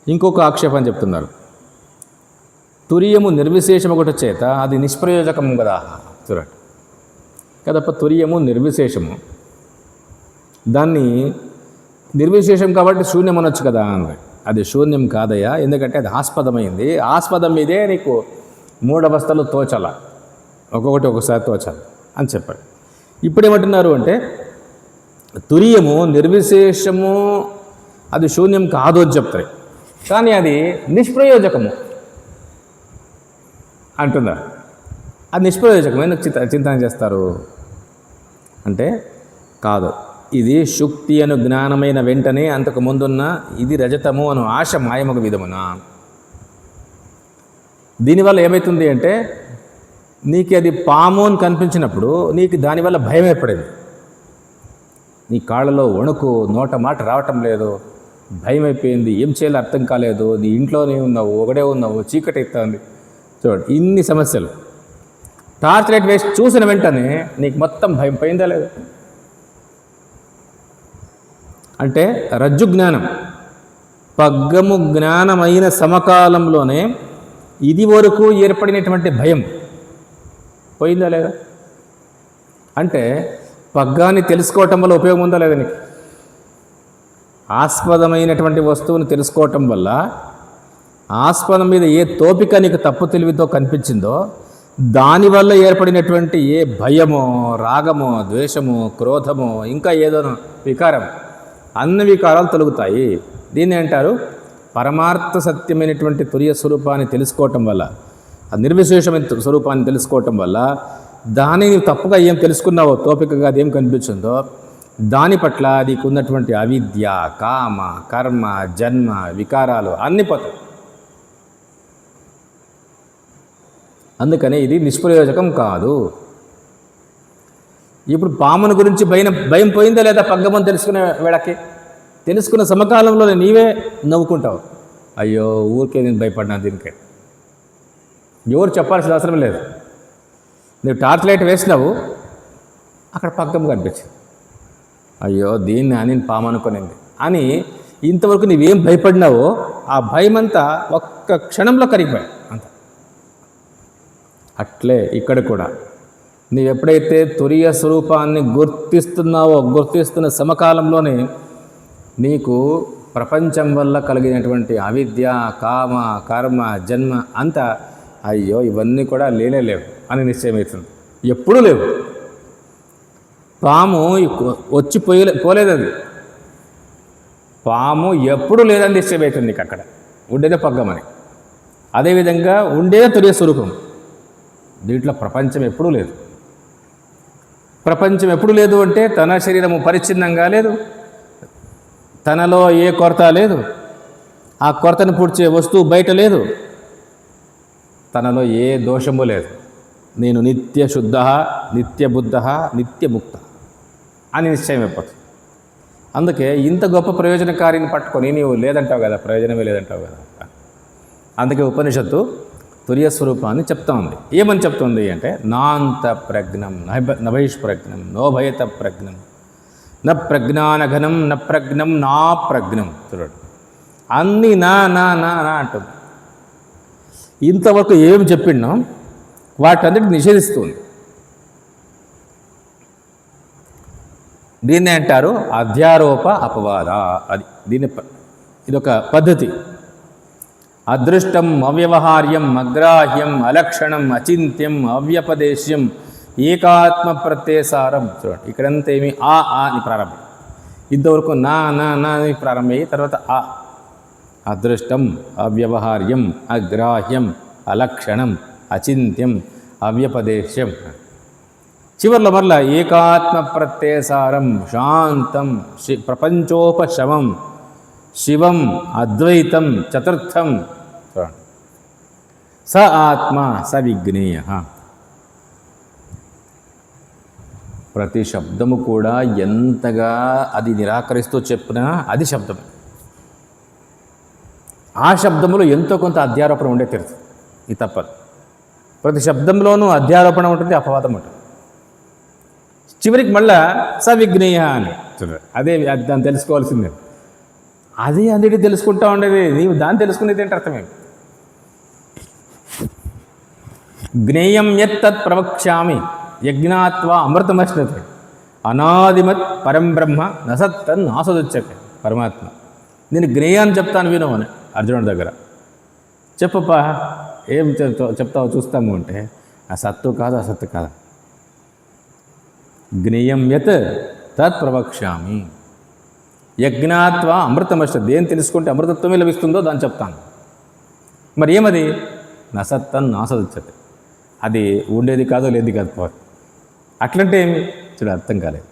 ఇంకొక ఆక్షేపం చెప్తున్నారు, తురియము నిర్విశేషం ఒకటి చేత అది నిష్ప్రయోజకము కదా. చూడండి కదప్ప, తురియము నిర్విశేషము, దాన్ని నిర్విశేషం కాబట్టి శూన్యం అనొచ్చు కదా అని. అది శూన్యం కాదయ్యా, ఎందుకంటే అది ఆస్పదమైంది. ఆస్పదం మీదే నీకు మూడవస్థలు తోచాల, ఒక్కొక్కటి ఒకసారి తోచాలి అని చెప్పాడు. ఇప్పుడు ఏమంటున్నారు అంటే తురియము నిర్విశేషము, అది శూన్యం కాదు అని చెప్తారు, కానీ అది నిష్ప్రయోజకము అంటున్నారు. అది నిష్ప్రయోజకం ఎందుకు చింతన చేస్తారు అంటే, కాదు, ఇది శుక్తి అను జ్ఞానమైన వెంటనే అంతకు ముందున్న ఇది రజతము అను ఆశ మాయమొక విధమున. దీనివల్ల ఏమవుతుంది అంటే నీకు అది పాము అని కనిపించినప్పుడు నీకు దానివల్ల భయం ఏర్పడేది. నీ కాళ్ళలో వణుకు, నోట మాట రావటం లేదు, భయం అయిపోయింది, ఏం చేయాలో అర్థం కాలేదు, నీ ఇంట్లోనే ఉన్నావు, ఒకడే ఉన్నావు, చీకటి అవుతుంది. చూడండి ఇన్ని సమస్యలు. టార్చ్ లైట్ వేసి చూసిన వెంటనే నీకు మొత్తం భయం పోయిందా లేదు అంటే రజ్జు జ్ఞానం, పగ్గము జ్ఞానమైన సమకాలంలోనే ఇది వరకు ఏర్పడినటువంటి భయం పోయిందా లేదా అంటే పగ్గాన్ని తెలుసుకోవటం వల్ల ఉపయోగం ఉందా లేదా? నీకు ఆస్పదమైనటువంటి వస్తువును తెలుసుకోవటం వల్ల ఆస్పదం మీద ఏ తోపిక నీకు తప్పు తెలివితో కనిపించిందో దానివల్ల ఏర్పడినటువంటి ఏ భయమో, రాగమో, ద్వేషమో, క్రోధమో, ఇంకా ఏదోనో వికారం, అన్ని వికారాలు తొలగుతాయి. దీన్ని అంటారు పరమార్థ సత్యమైనటువంటి తురియ స్వరూపాన్ని తెలుసుకోవటం వల్ల, ఆ నిర్విశేషమైన స్వరూపాన్ని తెలుసుకోవటం వల్ల దానిని తప్పుగా ఏం తెలుసుకున్నావో, తోపికగా అదేం కనిపించిందో దాని పట్ల నీకు ఉన్నటువంటి అవిద్య, కామ, కర్మ, జన్మ, వికారాలు అన్నీ పోతాయి. అందుకని ఇది నిష్ప్రయోజకం కాదు. ఇప్పుడు పామును గురించి భయం పోయిందా లేదా? పగ్గమని తెలుసుకునే వేళకి, తెలుసుకున్న సమకాలంలో నీవే నవ్వుకుంటావు, అయ్యో ఊరికే నేను భయపడినా, దీనికే ఎవరు చెప్పాల్సిన అవసరం లేదు. నువ్వు టార్చ్ లైట్ వేసినావు, అక్కడ పగ్గం కనిపించింది, అయ్యో దీన్ని అని పాము అనుకునింది అని. ఇంతవరకు నువ్వేం భయపడినావో ఆ భయమంతా ఒక్క క్షణంలో కరిగిపోయాయి అంత. అట్లే ఇక్కడ కూడా నీవు ఎప్పుడైతే తురియ స్వరూపాన్ని గుర్తిస్తున్న సమకాలంలోనే నీకు ప్రపంచం వల్ల కలిగినటువంటి అవిద్య, కామ, కర్మ, జన్మ అంతా అయ్యో ఇవన్నీ కూడా లేవు అని నిశ్చయమవుతుంది. ఎప్పుడూ లేవు. పాము వచ్చి పోలేదు, అది పాము ఎప్పుడూ లేదని నిశ్చయమవుతుంది నీకు. అక్కడ ఉండేదే పగ్గమని. అదేవిధంగా ఉండేదే తురియ స్వరూపం. దీంట్లో ప్రపంచం ఎప్పుడూ లేదు. ప్రపంచం ఎప్పుడు లేదు అంటే తన శరీరము పరిచ్ఛిన్నంగా లేదు, తనలో ఏ కొరత లేదు, ఆ కొరతను పూడ్చే వస్తువు బయట లేదు, తనలో ఏ దోషము లేదు. నేను నిత్య శుద్ధ, నిత్య బుద్ధ, నిత్యముక్త అని నిశ్చయం అయిపోతుంది. అందుకే ఇంత గొప్ప ప్రయోజనకారిని పట్టుకొని నీవు లేదంటావు కదా, ప్రయోజనమే లేదంటావు కదా. అందుకే ఉపనిషత్తు తుర్య స్వరూపాన్ని చెప్తా ఉంది. ఏమని చెప్తుంది అంటే, నాంత ప్రజ్ఞం నభైష్ప్రజ్ఞం నోభయత ప్రజ్ఞం న ప్రజ్ఞానఘనం న ప్రజ్ఞం నా ప్రజ్ఞం. చూడండి, అన్నీ నా నా నా నా అంటుంది. ఇంతవరకు ఏమి చెప్పిండో వాటన్నిటి నిషేధిస్తుంది. దీన్నే అంటారు అధ్యారోప అపవాద. అది ఇదొక పద్ధతి. అదృష్టం, అవ్యవహార్యం, అగ్రాహ్యం, అలక్షణం, అచింత్యం, అవ్యపదేశ్యం, ఏకాత్మ ప్రత్యసారం. చూడండి, ఇక్కడంతా ఏమి ఆ అని ప్రారంభం. ఇంతవరకు నా నా నా అని ప్రారంభమయ్యి తర్వాత ఆ. అదృష్టం, అవ్యవహార్యం, అగ్రాహ్యం, అలక్షణం, అచింత్యం, అవ్యపదేశ్యం. చివర్లో మరలా ఏకాత్మ ప్రత్యసారం, శాంతం, ప్రపంచోపశమం, శివం, అద్వైతం, చతుర్థం. స ఆత్మ స విజ్ఞేయ. ప్రతి శబ్దము కూడా ఎంతగా అది నిరాకరిస్తూ చెప్పినా అది శబ్దమే. ఆ శబ్దములో ఎంతో కొంత అధ్యారోపణ ఉండే తీరుతుంది. ఇది తప్పదు. ప్రతి శబ్దంలోనూ అధ్యారోపణ ఉంటుంది, అపవాదం ఉంటుంది. చివరికి మళ్ళా సవిజ్ఞేయ అని చూడండి. అదే దాన్ని తెలుసుకోవాల్సిందే. అదే అందుకే తెలుసుకుంటా ఉండేది. నీవు దాన్ని తెలుసుకునేది ఏంటి అర్థమేమి? జ్ఞేయం యత్తత్ ప్రవక్ష్యామి యజ్ఞాత్వా అమృతమశ్నతే అనాదిమత్ పరం బ్రహ్మ నసత్తన్ ఆసదుచ్చతే. పరమాత్మ, నేను జ్ఞేయాన్ని చెప్తాను విను అని అర్జునుడి దగ్గర. చెప్పప్పా, ఏం చెప్తావు చూస్తాము అంటే, ఆ సత్తు కాదు, అసత్తు కాదు. జ్ఞేయం యత్ తత్ ప్రవక్ష్యామి యజ్ఞాత్వా అమృతమశ్నతే. దేని తెలుసుకుంటే అమృతత్వమే లభిస్తుందో దాన్ని చెప్తాను. మరి ఏమది? నసత్తన్ ఆసదుచ్చతే. అది ఉండేది కాదో లేది కాదు పోదు. అట్లంటే ఏమి చూడ అర్థం కాలేదు.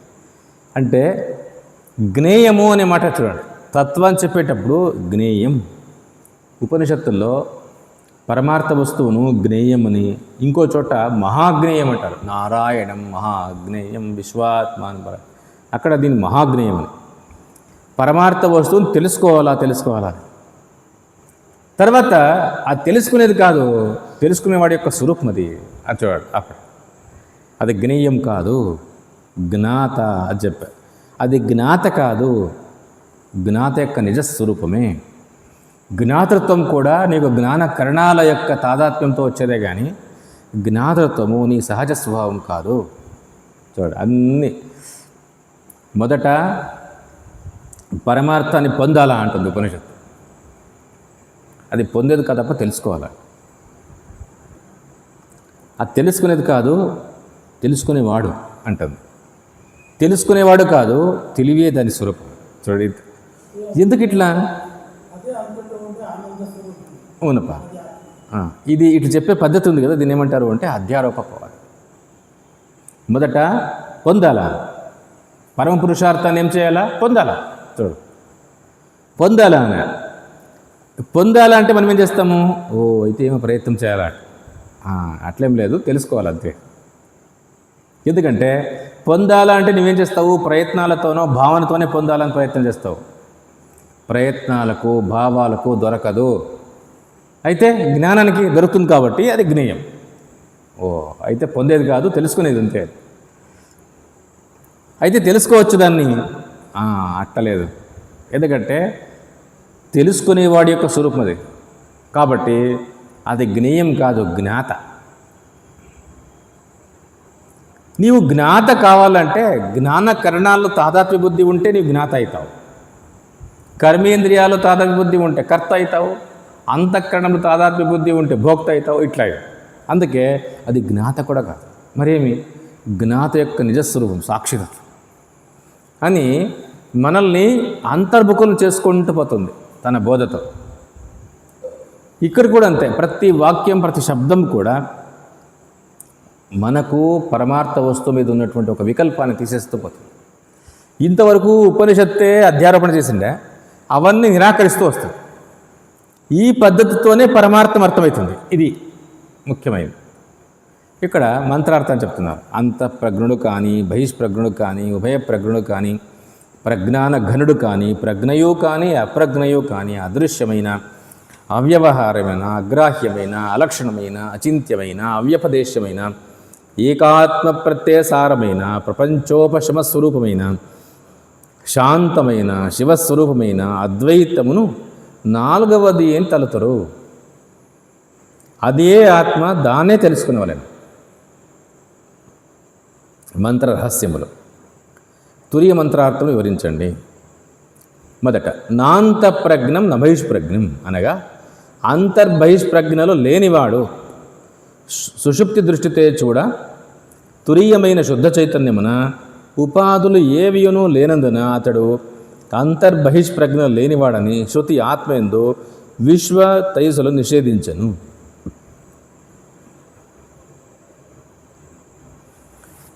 అంటే జ్ఞేయము అనే మాట చూడండి. తత్వాన్ని చెప్పేటప్పుడు జ్ఞేయం. ఉపనిషత్తుల్లో పరమార్థ వస్తువును జ్ఞేయమని, ఇంకో చోట మహాజ్ఞేయం అంటారు. నారాయణం మహాజ్ఞేయం విశ్వాత్మ అని. అక్కడ దీన్ని మహాజ్ఞేయం అని. పరమార్థ వస్తువుని తెలుసుకోవాలా. తర్వాత అది తెలుసుకునేది కాదు, తెలుసుకునేవాడి యొక్క స్వరూపం అది. అది చూడాడు అప్పుడు. అది జ్ఞేయం కాదు, జ్ఞాత అని చెప్పారు. అది జ్ఞాత కాదు, జ్ఞాత యొక్క నిజస్వరూపమే. జ్ఞాతృత్వం కూడా నీకు జ్ఞాన కరణాల యొక్క తాదాత్మ్యంతో వచ్చేదే కానీ జ్ఞాతృత్వము నీ సహజ స్వభావం కాదు. చూడు, అన్నీ మొదట పరమార్థాన్ని పొందాలా అంటుంది ఉపనిషత్తు. అది పొందేది కాదప్ప తెలుసుకోవాలి. అది తెలుసుకునేది కాదు, తెలుసుకునేవాడు అంటుంది. తెలుసుకునేవాడు కాదు, తెలివే దాని స్వరూపం. చూడండి, ఎందుకు ఇట్లా అవునప్పా. ఇది ఇట్లా చెప్పే పద్ధతి ఉంది కదా, దీన్ని ఏమంటారు అంటే అధ్యారోపవాదం. మొదట పొందాలా, పరమ పురుషార్థాన్ని ఏం చేయాలా? పొందాలా. చూడు, పొందాలా అని. పొందాలా అంటే మనం ఏం చేస్తాము? ఓ అయితే ఏమో ప్రయత్నం చేయాలా? అట్లేం లేదు, తెలుసుకోవాలి అంతే. ఎందుకంటే పొందాలా అంటే నువ్వేం చేస్తావు? ప్రయత్నాలతోనో భావనతోనే పొందాలని ప్రయత్నం చేస్తావు. ప్రయత్నాలకు భావాలకు దొరకదు. అయితే జ్ఞానానికి దొరుకుతుంది కాబట్టి అది జ్ఞేయం. ఓ అయితే పొందేది కాదు, తెలుసుకునేది అంతే. అయితే తెలుసుకోవచ్చు దాన్ని. అట్టలేదు. ఎందుకంటే తెలుసుకునేవాడి యొక్క స్వరూపం అది. కాబట్టి అది జ్ఞేయం కాదు, జ్ఞాత. నీవు జ్ఞాత కావాలంటే జ్ఞాన కరణాల్లో తాదాత్మ్య బుద్ధి ఉంటే నీవు జ్ఞాత అవుతావు. కర్మేంద్రియాలు తాదాత్మ్య బుద్ధి ఉంటే కర్త అవుతావు. అంతఃకరణంలో తాదాత్మ్య బుద్ధి ఉంటే భోక్త అవుతావు. ఇట్లా. అందుకే అది జ్ఞాత కూడా కాదు. మరేమి? జ్ఞాత యొక్క నిజస్వరూపం, సాక్షితత్వం అని మనల్ని అంతర్ముఖులు చేసుకుంటూ పోతుంది తన బోధతో. ఇక్కడ కూడా అంతే. ప్రతి వాక్యం, ప్రతి శబ్దం కూడా మనకు పరమార్థ వస్తువు మీద ఉన్నటువంటి ఒక వికల్పాన్ని తీసేస్తూ పోతుంది. ఇంతవరకు ఉపనిషత్తే అధ్యారోపణ చేసిండే, అవన్నీ నిరాకరిస్తూ వస్తుంది. ఈ పద్ధతితోనే పరమార్థం అర్థమవుతుంది. ఇది ముఖ్యమైనది. ఇక్కడ మంత్రార్థం చెప్తున్నారు. అంతఃప్రజ్ఞుడు కానీ, బహిష్ప్రజ్ఞుడు కానీ, ఉభయప్రజ్ఞుడు కానీ, ప్రజ్ఞాన ఘనుడు కానీ, ప్రజ్ఞయు కానీ, అప్రజ్ఞయు కానీ, అదృశ్యమైన, అవ్యవహారమైన, అగ్రాహ్యమైన, అలక్షణమైన, అచింత్యమైన, అవ్యపదేశమైన, ఏకాత్మ ప్రత్యయసారమైన, ప్రపంచోపశమస్వరూపమైన, శాంతమైన, శివస్వరూపమైన అద్వైతమును నాలుగవది అని తలుతరు. అదే ఆత్మ, దాన్నే తెలుసుకునేవాళ్ళని. మంత్ర రహస్యములు తురియ మంత్రార్థం వివరించండి. మొదట నాంతఃప్రజ్ఞం నబహిష్ప్రజ్ఞం అనగా అంతర్బహిష్ప్రజ్ఞలో లేనివాడు సుషుప్తి దృష్టితే చూడ తురీయమైన శుద్ధ చైతన్యమున ఉపాధులు ఏవియునూ లేనందున అతడు అంతర్బహిష్ప్రజ్ఞ లేనివాడని శృతి ఆత్మయందు విశ్వ తైజసులు నిషేధించను.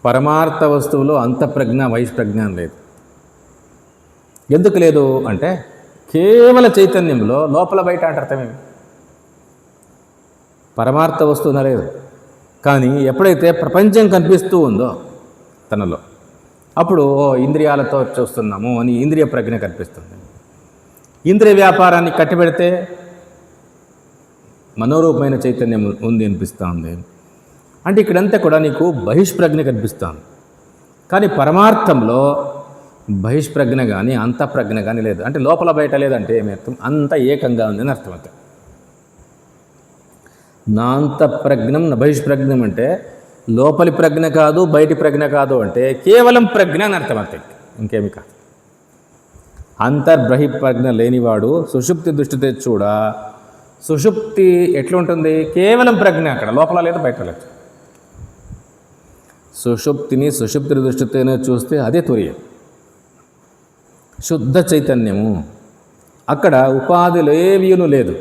పరమార్థ వస్తువులో అంతఃప్రజ్ఞ బహిష్ప్రజ్ఞ లేదు. ఎందుకు లేదు అంటే కేవల చైతన్యంలో లోపల బయట అంటే అర్థమేమి? పరమార్థ వస్తువు లేదు. కానీ ఎప్పుడైతే ప్రపంచం కనిపిస్తూ ఉందో తనలో, అప్పుడు ఇంద్రియాలతో చూస్తున్నాము అని ఇంద్రియ ప్రజ్ఞ కనిపిస్తుంది. ఇంద్రియ వ్యాపారాన్ని కట్టిపెడితే మనోరూపమైన చైతన్యం ఉంది అనిపిస్తుంది. అంటే ఇక్కడంతా కూడా నీకు బహిష్ప్రజ్ఞ కనిపిస్తుంది. కానీ పరమార్థంలో బహిష్ప్రజ్ఞ కానీ అంతఃప్రజ్ఞ కానీ లేదు. అంటే లోపల బయట లేదంటే ఏమి అర్థం? అంత ఏకంగా ఉందని అర్థం. అంతే. నా అంతఃప్రజ్ఞం నా బహిష్ప్రజ్ఞం అంటే లోపలి ప్రజ్ఞ కాదు, బయటి ప్రజ్ఞ కాదు, అంటే కేవలం ప్రజ్ఞ అని అర్థం. అంతే, ఇంకేమి కాదు. అంతర్బహిప్రజ్ఞ లేనివాడు సుషుప్తి దృష్టితో చూడ, సుషుప్తి ఎట్లుంటుంది? కేవలం ప్రజ్ఞ, అక్కడ లోపల లేదు, బయట లేదు. సుషుప్తిని సుషుప్తి దృష్టితోనే చూస్తే అదే తురియం, శుద్ధ చైతన్యము. అక్కడ ఉపాధిలో ఏమీను లేదు.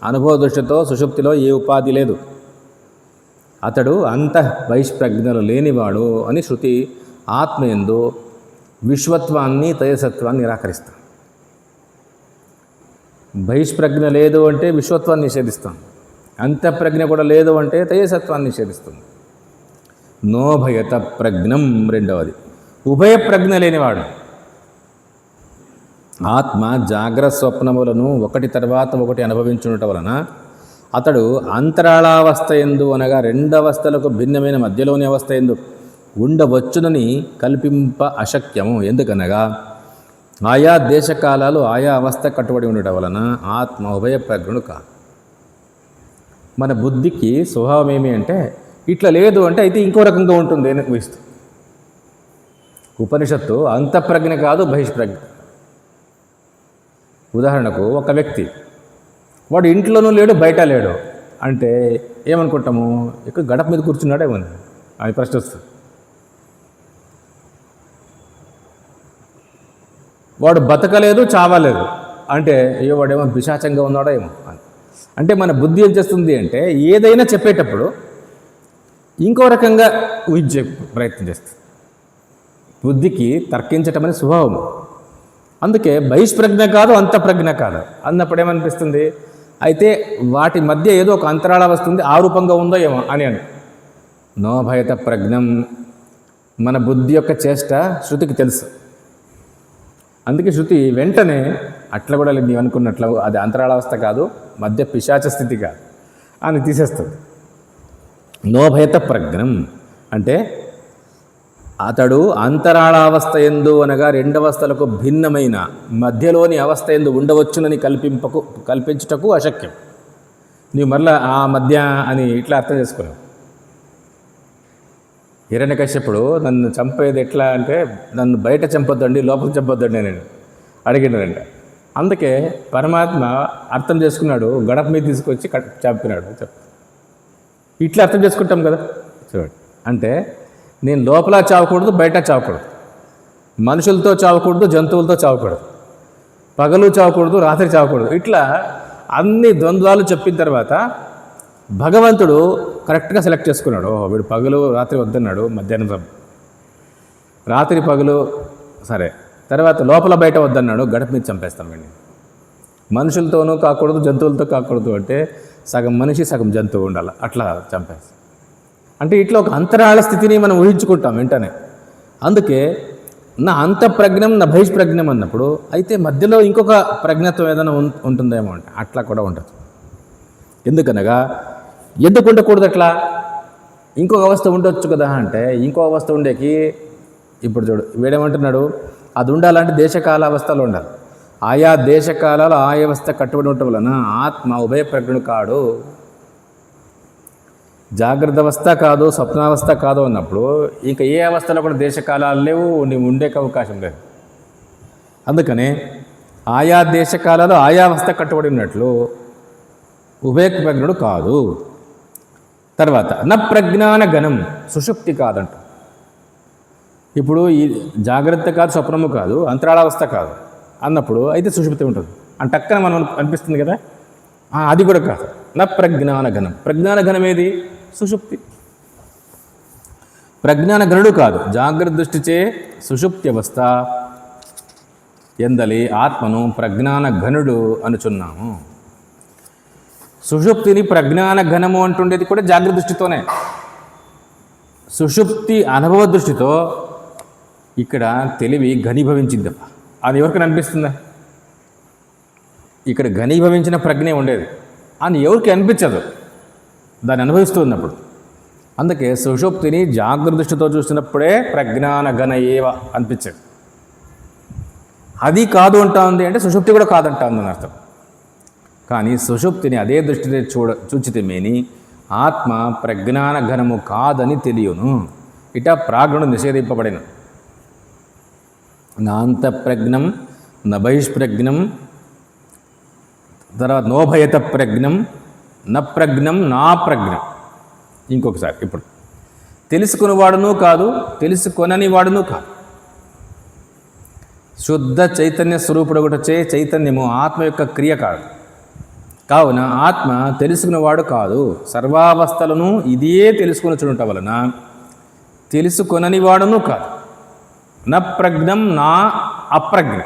అనుభవ దృష్టితో సుషుప్తిలో ఏ ఉపాధి లేదు. అతడు అంతఃబహిష్ప్రజ్ఞలు లేనివాడు అని శృతి ఆత్మయందు విశ్వత్వాన్ని తేజసత్వాన్ని నిరాకరిస్తాం. బహిష్ప్రజ్ఞ లేదు అంటే విశ్వత్వాన్ని నిషేధిస్తాం. అంతఃప్రజ్ఞ కూడా లేదు అంటే తేజసత్వాన్ని నిషేధిస్తుంది. నోభయత ప్రజ్ఞం రెండవది. ఉభయ ప్రజ్ఞ లేనివాడు ఆత్మ జాగ్రత్త స్వప్నములను ఒకటి తర్వాత ఒకటి అనుభవించుట వలన అతడు అంతరాళావస్థ ఎందు అనగా రెండవస్థలకు భిన్నమైన మధ్యలోని అవస్థ ఎందు ఉండవచ్చునని కల్పింప అశక్యము. ఎందుకనగా ఆయా దేశకాలాలు ఆయా అవస్థ కట్టుబడి ఉండటం వలన ఆత్మ ఉభయ ప్రజ్ఞుడు కాదు. మన బుద్ధికి స్వభావం ఏమి అంటే ఇట్లా లేదు అంటే అయితే ఇంకో రకంగా ఉంటుంది అని ఊహిస్తుంది. ఉపనిషత్తు అంతఃప్రజ్ఞ కాదు, బహిష్ప్రజ్ఞ. ఉదాహరణకు ఒక వ్యక్తి, వాడు ఇంట్లోనూ లేడు, బయట లేడు అంటే ఏమనుకుంటాము? ఇక్కడ గడప మీద కూర్చున్నాడేమని అని ప్రశ్న వస్తుంది. వాడు బతకలేదు, చావలేదు అంటే అయ్యో వాడేమో పిశాచంగా ఉన్నాడో ఏమో అని. అంటే మన బుద్ధి ఏం చేస్తుంది అంటే ఏదైనా చెప్పేటప్పుడు ఇంకో రకంగా ఊహించే ప్రయత్నం చేస్తుంది. బుద్ధికి తర్కించటం అనే స్వభావం. అందుకే బహిష్ప్రజ్ఞ కాదు, అంతఃప్రజ్ఞ కాదు అన్నప్పుడు ఏమనిపిస్తుంది? అయితే వాటి మధ్య ఏదో ఒక అంతరాళ వస్తుంది, ఆ రూపంగా ఉందో ఏమో అని నోభయత ప్రజ్ఞం. మన బుద్ధి యొక్క చేష్ట శృతికి తెలుసు. అందుకే శృతి వెంటనే అట్లా కూడా నీవు అనుకున్నట్లు అది అంతరాళావస్థ కాదు, మధ్య పిశాచ స్థితి కాదు అని తీసేస్తుంది. నోభయత ప్రజ్ఞం అంటే అతడు అంతరాళావస్థ ఎందు అనగా రెండవస్థలకు భిన్నమైన మధ్యలోని అవస్థ ఎందు ఉండవచ్చునని కల్పించుటకు అశక్యం. నీవు మరలా ఆ మధ్య అని ఇట్లా అర్థం చేసుకున్నావు. హిరణ్యకశ్యపుడు నన్ను చంపేది ఎట్లా అంటే నన్ను బయట చంపొద్దండి, లోపల చంపొద్దండి నేను అడిగినాడంట. అందుకే పరమాత్మ అర్థం చేసుకున్నాడు, గడప మీద తీసుకొచ్చి చంపినాడు. ఇట్లా అర్థం చేసుకుంటాం కదా. చూడండి, అంటే నేను లోపల చావకూడదు, బయట చావకూడదు, మనుషులతో చావకూడదు, జంతువులతో చావకూడదు, పగలు చావకూడదు, రాత్రి చావకూడదు. ఇట్లా అన్ని ద్వంద్వాలు చెప్పిన తర్వాత భగవంతుడు కరెక్ట్గా సెలెక్ట్ చేసుకున్నాడు. వీడు పగలు రాత్రి వద్దన్నాడు, మధ్యాహ్నం రాత్రి పగలు సరే, తర్వాత లోపల బయట వద్దన్నాడు, గడప మీద చంపేస్తాం వీడిని. మనుషులతోనూ కాకూడదు, జంతువులతో కాకూడదు అంటే సగం మనిషి సగం జంతువు ఉండాలి, అట్లా చంపేసి. అంటే ఇట్లా ఒక అంతరాళ స్థితిని మనం ఊహించుకుంటాం వెంటనే. అందుకే నా అంతఃప్రజ్ఞం నా బహిష్ప్రజ్ఞం అన్నప్పుడు అయితే మధ్యలో ఇంకొక ప్రజ్ఞత్వం ఏదైనా ఉంటుందేమో అంటే అట్లా కూడా ఉండదు. ఎందుకనగా ఎందుకు ఉండకూడదు అట్లా? ఇంకొక అవస్థ ఉండొచ్చు కదా అంటే ఇంకో అవస్థ ఉండేకి ఇప్పుడు చూడు వీడేమంటున్నాడు, అది ఉండాలంటే దేశకాల అవస్థలో ఉండాలి. ఆయా దేశకాలాలు ఆ వ్యవస్థ కట్టుబడి ఉండటం వలన ఆత్మ ఉభయప్రజ్ఞుడు కాడు, జాగ్రత్త అవస్థ కాదు, స్వప్నావస్థ కాదు అన్నప్పుడు ఇంకా ఏ అవస్థలో కూడా దేశకాలాలు లేవు, నీవు ఉండేకి అవకాశం లేదు. అందుకని ఆయా దేశకాలాలు ఆయా అవస్థ కట్టుబడి ఉన్నట్లు ఉభయప్రజ్ఞుడు కాదు. తర్వాత న ప్రజ్ఞాన గణం, సుషుప్తి కాదంట. ఇప్పుడు ఈ జాగ్రత్త కాదు, స్వప్నము కాదు, అంతరాళావస్థ కాదు అన్నప్పుడు అయితే సుషుప్తి ఉంటుంది అంటే అక్కన మనం అనిపిస్తుంది కదా, అది కూడా కాదు. నా ప్రజ్ఞాన గణం, ప్రజ్ఞాన గణం ఏది? సుషుప్తి. ప్రజ్ఞాన గణుడు కాదు, జాగ్రత్త దృష్టిచే సుషుప్తి అవస్థ ఎందలి ఆత్మను ప్రజ్ఞాన ఘనుడు అనుచున్నాము. సుషుప్తిని ప్రజ్ఞాన ఘనము అంటుండేది కూడా జాగ్రత్త దృష్టితోనే. సుషుప్తి అనుభవ దృష్టితో ఇక్కడ తెలివి ఘనీభవించిందప్ప, అది ఎవరికైనా అనిపిస్తుందా? ఇక్కడ ఘనీభవించిన ప్రజ్ఞే ఉండేది అని ఎవరికి అనిపించదు, దాన్ని అనుభవిస్తున్నప్పుడు. అందుకే సుషుప్తిని జాగ్రత్త దృష్టితో చూసినప్పుడే ప్రజ్ఞాన ఘన ఏవ అనిపించేది. అది కాదు అంటా ఉంది అంటే సుషుప్తి కూడా కాదంటా ఉందని అర్థం. కానీ సుషుప్తిని అదే దృష్టితో చూచితేమేని ఆత్మ ప్రజ్ఞాన ఘనము కాదని తెలియను. ఇట ప్రాజ్ఞుడు నిషేధింపబడిన నాంతఃప్రజ్ఞం న బహిష్ప్రజ్ఞం, తర్వాత నోభయత ప్రజ్ఞం న ప్రజ్ఞం నా ప్రజ్ఞం. ఇంకొకసారి ఇప్పుడు తెలుసుకునేవాడును కాదు, తెలుసుకొనని వాడును కాదు. శుద్ధ చైతన్య స్వరూపుడు ఒకటొచ్చే చైతన్యము ఆత్మ యొక్క క్రియ కాదు. కావున ఆత్మ తెలుసుకునేవాడు కాదు. సర్వావస్థలను ఇదే తెలుసుకుని చూడటం వలన తెలుసుకొనని వాడును కాదు. న ప్రజ్ఞం నా అప్రజ్ఞ,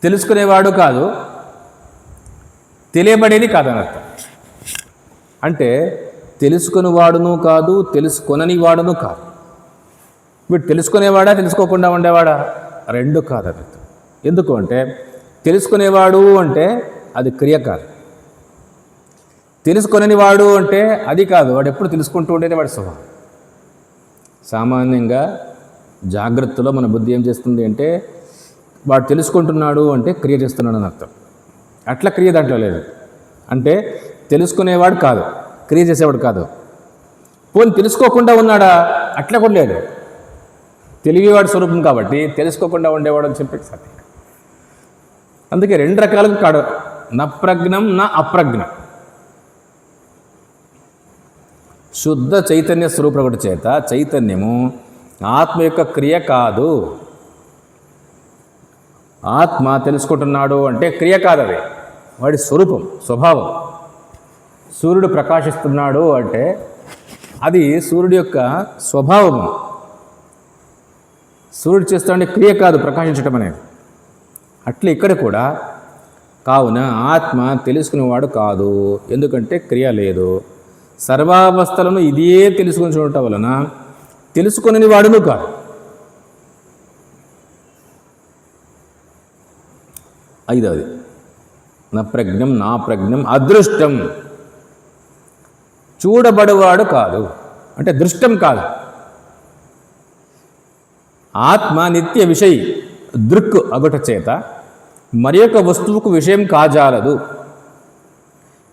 తెలుసుకునేవాడు కాదు, తెలియబడేది కాదని అర్థం. అంటే తెలుసుకునేవాడును కాదు, తెలుసుకొనని వాడును కాదు. వీడు తెలుసుకునేవాడా తెలుసుకోకుండా ఉండేవాడా? రెండు కాదని అర్థం. ఎందుకు అంటే తెలుసుకునేవాడు అంటే అది క్రియ కాదు, తెలుసుకొనని వాడు అంటే అది కాదు. వాడు ఎప్పుడు తెలుసుకుంటూ ఉండేది వాడి స్వభావం. సామాన్యంగా జాగ్రత్తలో మన బుద్ధి ఏం చేస్తుంది అంటే వాడు తెలుసుకుంటున్నాడు అంటే క్రియ చేస్తున్నాడు అని అర్థం. అట్లా క్రియ దాంట్లో లేదు. అంటే తెలుసుకునేవాడు కాదు, క్రియ చేసేవాడు కాదు. పోనీ తెలుసుకోకుండా ఉన్నాడా? అట్లా కూడా లేదు. తెలివివాడు స్వరూపం కాబట్టి తెలుసుకోకుండా ఉండేవాడు అని చెప్పి సత్యం. అందుకే రెండు రకాలుగా కాడు, నా ప్రజ్ఞం నా అప్రజ్ఞం. శుద్ధ చైతన్య స్వరూపుడు చేత చైతన్యము ఆత్మ యొక్క క్రియ కాదు. ఆత్మ తెలుసుకుంటున్నాడు అంటే క్రియ కాదు, అది వాడి స్వరూపం, స్వభావం. సూర్యుడు ప్రకాశిస్తున్నాడు అంటే అది సూర్యుడి యొక్క స్వభావము. సూర్యుడు చేస్తాడే క్రియ కాదు ప్రకాశించటం అనేది. అట్లా ఇక్కడ కూడా కావున ఆత్మ తెలుసుకునేవాడు కాదు, ఎందుకంటే క్రియ లేదు. సర్వావస్థలను ఇదే తెలుసుకుని చూడటం వలన తెలుసుకుని వాడును కాదు. ఐదవది నా ప్రజ్ఞం నా ప్రజ్ఞం అదృష్టం, చూడబడువాడు కాదు అంటే దృష్టం కాదు. ఆత్మ నిత్య విషయి దృక్ అగుట చేత మరి యొక్క వస్తువుకు విషయం కాజాలదు.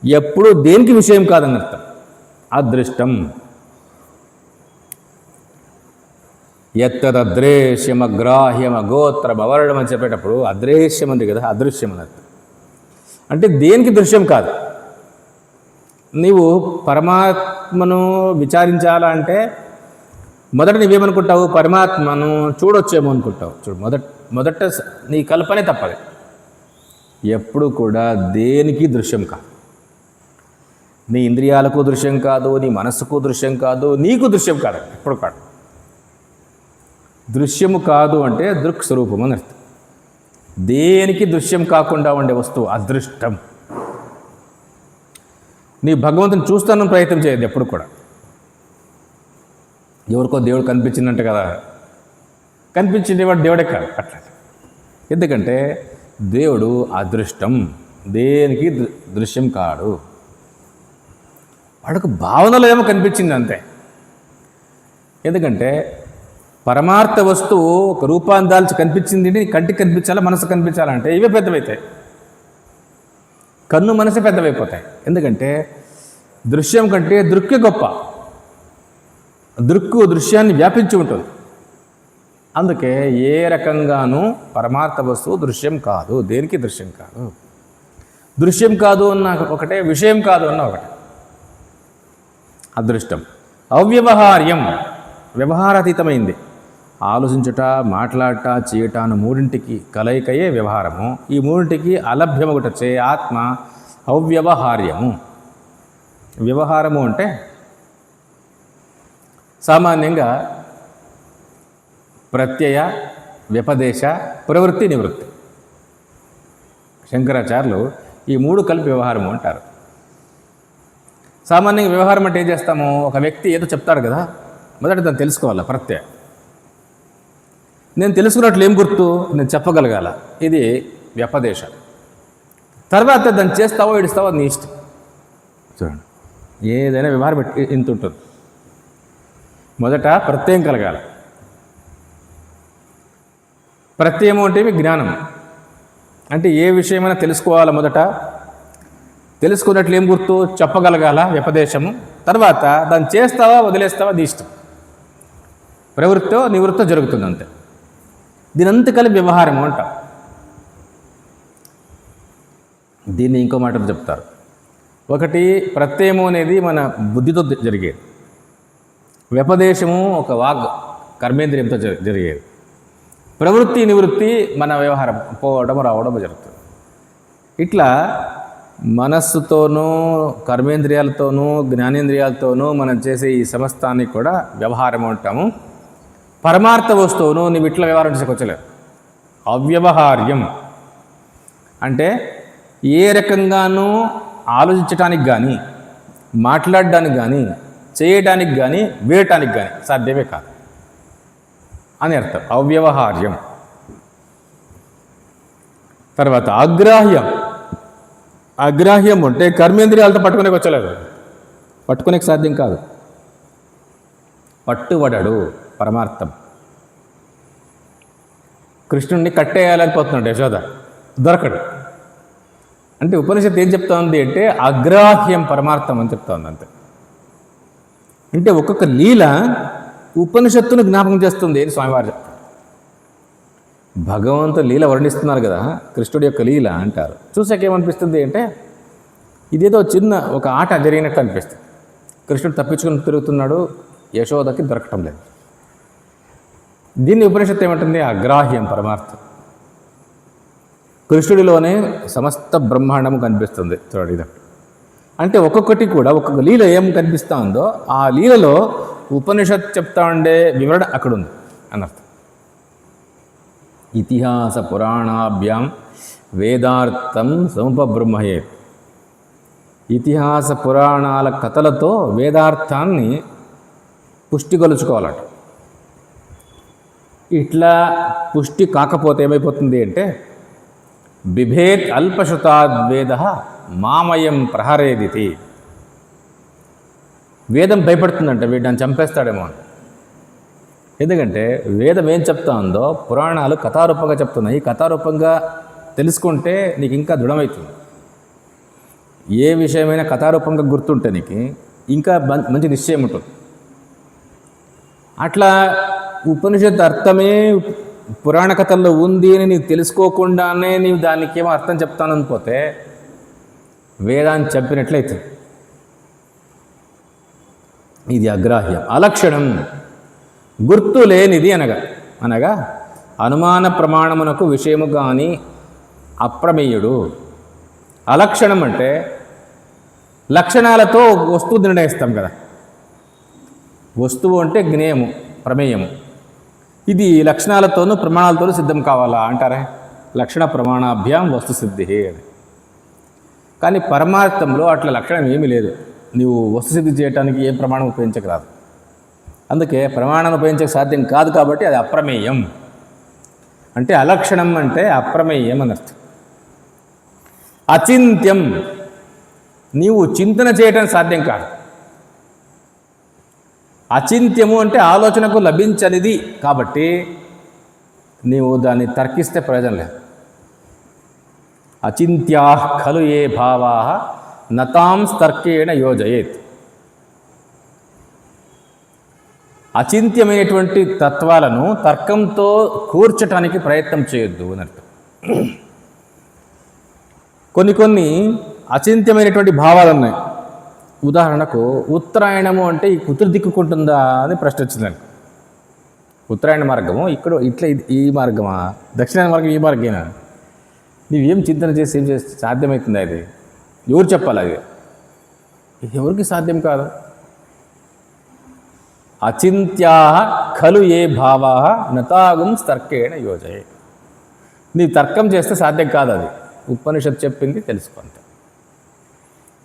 ఎప్పుడు దేనికి విషయం కాదన్నర్థం. అదృష్టం ఎత్తదృశ్యమ గ్రాహ్యమ గోత్ర అవర్ణం అని చెప్పేటప్పుడు అదృశ్యం ఉంది కదా, అదృశ్యం అని అర్థం. అంటే దేనికి దృశ్యం కాదు. నీవు పరమాత్మను విచారించాలంటే మొదట నువ్వేమనుకుంటావు? పరమాత్మను చూడొచ్చేమో అనుకుంటావు. చూడు, మొదట నీ కల్పనే తప్పదు. ఎప్పుడు కూడా దేనికి దృశ్యం కాదు. నీ ఇంద్రియాలకు దృశ్యం కాదు, నీ మనస్సుకు దృశ్యం కాదు, నీకు దృశ్యం కాదు, ఎప్పుడు కాదు. దృశ్యము కాదు అంటే దృక్ స్వరూపం అని అర్థం. దేనికి దృశ్యం కాకుండా ఉండే వస్తువు అదృష్టం. నీ భగవంతుని చూస్తానని ప్రయత్నం చేయదు ఎప్పుడు కూడా. ఎవరికో దేవుడు కనిపించిందంట కదా, కనిపించింది వాడు దేవుడే కాదు అట్లా. ఎందుకంటే దేవుడు అదృష్టం, దేనికి దృశ్యం కాడు. వాడికి భావనలో ఏమో కనిపించింది అంతే. ఎందుకంటే పరమార్థ వస్తువు ఒక రూపాన్ని దాల్చి కనిపించింది, కంటికి కనిపించాలా, మనసు కనిపించాలంటే ఇవే పెద్దవైతాయి. కన్ను మనసే పెద్దవైపోతాయి. ఎందుకంటే దృశ్యం కంటే దృక్కే గొప్ప. దృక్కు దృశ్యాన్ని వ్యాపించి ఉంటుంది. అందుకే ఏ రకంగానూ పరమార్థ వస్తువు దృశ్యం కాదు, దేనికి దృశ్యం కాదు. దృశ్యం కాదు అన్న ఒకటే, విషయం కాదు అన్న ఒకటే. అదృష్టం అవ్యవహార్యం, వ్యవహారాతీతమైంది. ఆలోచించుట, మాట్లాడట, చేయట అన్న మూడింటికి కలయికయే వ్యవహారము. ఈ మూడింటికి అలభ్యమగుటచే ఆత్మ అవ్యవహార్యము. వ్యవహారము అంటే సామాన్యంగా ప్రత్యయ, వ్యపదేశ, ప్రవృత్తి, నివృత్తి. శంకరాచార్యులు ఈ మూడు కలిపి వ్యవహారము అంటారు. సామాన్యంగా వ్యవహారం అంటే ఏం చేస్తాము, ఒక వ్యక్తి ఏదో చెప్తాడు కదా, మొదట దాన్ని తెలుసుకోవాలి. ప్రత్యయ, నేను తెలుసుకున్నట్లు ఏం గుర్తు, నేను చెప్పగలగాల, ఇది వ్యపదేశ. తర్వాత దాన్ని చేస్తావో ఏడుస్తావో నీ ఇష్టం. చూడండి, ఏదైనా వ్యవహారం ఇంత ఉంటుంది. మొదట ప్రత్యయం కలగాలి. ప్రత్యయము అంటే జ్ఞానం. అంటే ఏ విషయమైనా తెలుసుకోవాలా, మొదట తెలుసుకున్నట్లు ఏం గుర్తు, చెప్పగలగాల, వ్యపదేశము. తర్వాత దాన్ని చేస్తావా వదిలేస్తావా నీ ఇష్టం. ప్రవృత్తో నివృత్తో జరుగుతుంది అంతే. దీనంతా కలిపి వ్యవహారము అంటాం. దీన్ని ఇంకో మాటలు చెప్తారు. ఒకటి ప్రత్యయము అనేది మన బుద్ధితో జరిగేది. వ్యపదేశము ఒక వాగ్ కర్మేంద్రియంతో జరిగేది. ప్రవృత్తి నివృత్తి మన వ్యవహారం, పోవడం రావడం జరుగుతుంది. ఇట్లా మనస్సుతోనూ కర్మేంద్రియాలతోనూ జ్ఞానేంద్రియాలతోనూ మనం చేసే ఈ సమస్తాన్ని కూడా వ్యవహారం అంటాము. పరమార్థ వస్తువును నువ్వు ఇట్లా వ్యవహారం చేసుకొచ్చలేవు. అవ్యవహార్యం అంటే ఏ రకంగానూ ఆలోచించటానికి కానీ, మాట్లాడడానికి కానీ, చేయడానికి కానీ, వేయటానికి కానీ సాధ్యమే కాదు అని అర్థం. అవ్యవహార్యం. తర్వాత అగ్రాహ్యం. అగ్రాహ్యం అంటే కర్మేంద్రియాలతో పట్టుకునే వచ్చలేదు, పట్టుకునే సాధ్యం కాదు. పట్టుబడడు పరమార్థం. కృష్ణుడిని కట్టేయాలని పోతున్నాడు యశోద, దొరకడు. అంటే ఉపనిషత్తు ఏం చెప్తా ఉంది అంటే అగ్రాహ్యం పరమార్థం అని చెప్తా ఉంది అంతే. అంటే ఒక్కొక్క లీల ఉపనిషత్తును జ్ఞాపకం చేస్తుంది అని స్వామివారు చెప్తారు. భగవంతుడు లీల వర్ణిస్తున్నారు కదా, కృష్ణుడి యొక్క లీల అంటారు. చూసాక ఏమనిపిస్తుంది అంటే ఇదేదో చిన్న ఒక ఆట జరిగినట్టు అనిపిస్తుంది. కృష్ణుడు తప్పించుకుని తిరుగుతున్నాడు, యశోదకి దొరకటం లేదు. దీన్ని ఉపనిషత్తు ఏమంటుంది, అగ్రాహ్యం పరమార్థం. కృష్ణుడిలోనే సమస్త బ్రహ్మాండము కనిపిస్తుంది. చూడండి, ఇది అంటే ఒక్కొక్కటి కూడా ఒక్కొక్క లీల ఏం కనిపిస్తూ ఉందో ఆ లీలలో ఉపనిషత్ చెప్తా ఉండే వివరణ అక్కడ ఉంది అనర్థం. ఇతిహాస పురాణాభ్యాం వేదార్థం సముపబ్రహ్మయే. ఇతిహాస పురాణాల కథలతో వేదార్థాన్ని పుష్టిగొలుచుకోవాలట. ఇట్లా పుష్టి కాకపోతే ఏమైపోతుంది అంటే బిభేత్ అల్పశుతాద్వేద మామయం ప్రహరేదితి. వేదం భయపడుతుందంట, వీడిని చంపేస్తాడేమో అని. ఎందుకంటే వేదం ఏం చెప్తా ఉందో పురాణాలు కథారూపంగా చెప్తున్నాయి. కథారూపంగా తెలుసుకుంటే నీకు ఇంకా దృఢమవుతుంది. ఏ విషయమైనా కథారూపంగా గుర్తుంటే నీకు ఇంకా మంచి నిశ్చయం ఉంటుంది. అట్లా ఉపనిషత్తు అర్థమే పురాణ కథల్లో ఉంది అని నీవు తెలుసుకోకుండానే నీవు దానికి ఏమో అర్థం చెప్తానని పోతే వేదాన్ని చెప్పినట్లయితే ఇది అగ్రాహ్యం. అలక్షణం గుర్తు లేనిది అనగా అనుమాన ప్రమాణమునకు విషయము కానీ అప్రమేయుడు. అలక్షణం అంటే లక్షణాలతో వస్తువు నిర్ణయిస్తాం కదా. వస్తువు అంటే జ్ఞేయము, ప్రమేయము. ఇది లక్షణాలతోనూ ప్రమాణాలతోనూ సిద్ధం కావాలా అంటారే. లక్షణ ప్రమాణాభ్యాం వస్తుసిద్ధి అని. కానీ పరమార్థంలో అట్లా లక్షణం ఏమీ లేదు. నీవు వస్తుసిద్ధి చేయడానికి ఏ ప్రమాణం ఉపయోగించకరాదు. అందుకే ప్రమాణం ఉపయోగించక సాధ్యం కాదు కాబట్టి అది అప్రమేయం. అంటే అలక్షణం అంటే అప్రమేయం అని అర్థం. అచింత్యం, నీవు చింతన చేయటం సాధ్యం కాదు. అచింత్యము అంటే ఆలోచనకు లభించనిది కాబట్టి నీవు దాన్ని తర్కిస్తే ప్రయోజనం లేదు. అచింత్యా ఖలు ఏ భావా నతాంస్తర్కేణ యోజయేత్. అచింత్యమైనటువంటి తత్వాలను తర్కంతో కూర్చటానికి ప్రయత్నం చేయొద్దు అని అర్థం. కొన్ని అచింత్యమైనటువంటి భావాలు ఉన్నాయి. ఉదాహరణకు ఉత్తరాయణము అంటే ఈ కుతురు దిక్కుకుంటుందా అని ప్రశ్న వచ్చిందండి. ఉత్తరాయణ మార్గము ఇక్కడ ఇట్లా ఈ మార్గమా, దక్షిణాయన మార్గం ఈ మార్గమేనా? నీవేం చింతన చేసి ఏం చేస్తే సాధ్యమవుతుంది? అది ఎవరు చెప్పాలి? అది ఎవరికి సాధ్యం కాదు. అచింత్యా ఖలు ఏ భావా నతాగుం తర్కేణ యోజయే. నీ తర్కం చేస్తే సాధ్యం కాదు. అది ఉపనిషత్తు చెప్పింది, తెలుసుకుంటే.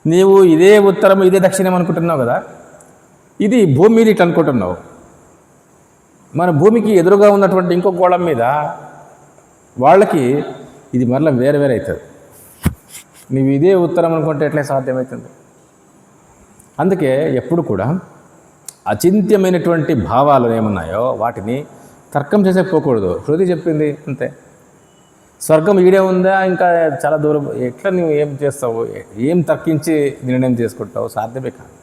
నీవు ఇదే ఉత్తరం ఇదే దక్షిణం అనుకుంటున్నావు కదా, ఇది భూమి మీద ఇట్లా అనుకుంటున్నావు. మన భూమికి ఎదురుగా ఉన్నటువంటి ఇంకో గోళం మీద వాళ్ళకి ఇది మరలా వేరే వేరే అవుతుంది. నీవు ఇదే ఉత్తరం అనుకుంటే ఎట్లా సాధ్యమవుతుంది? అందుకే ఎప్పుడు కూడా అచింత్యమైనటువంటి భావాలు ఏమున్నాయో వాటిని తర్కం చేసే పోకూడదు. శృతి చెప్పింది అంతే. స్వర్గం ఈడే ఉందా, ఇంకా చాలా దూరం, ఎట్లా నువ్వు ఏం చేస్తావు, ఏం తర్కించి నిర్ణయం చేసుకుంటావు? సాధ్యమే కాదు.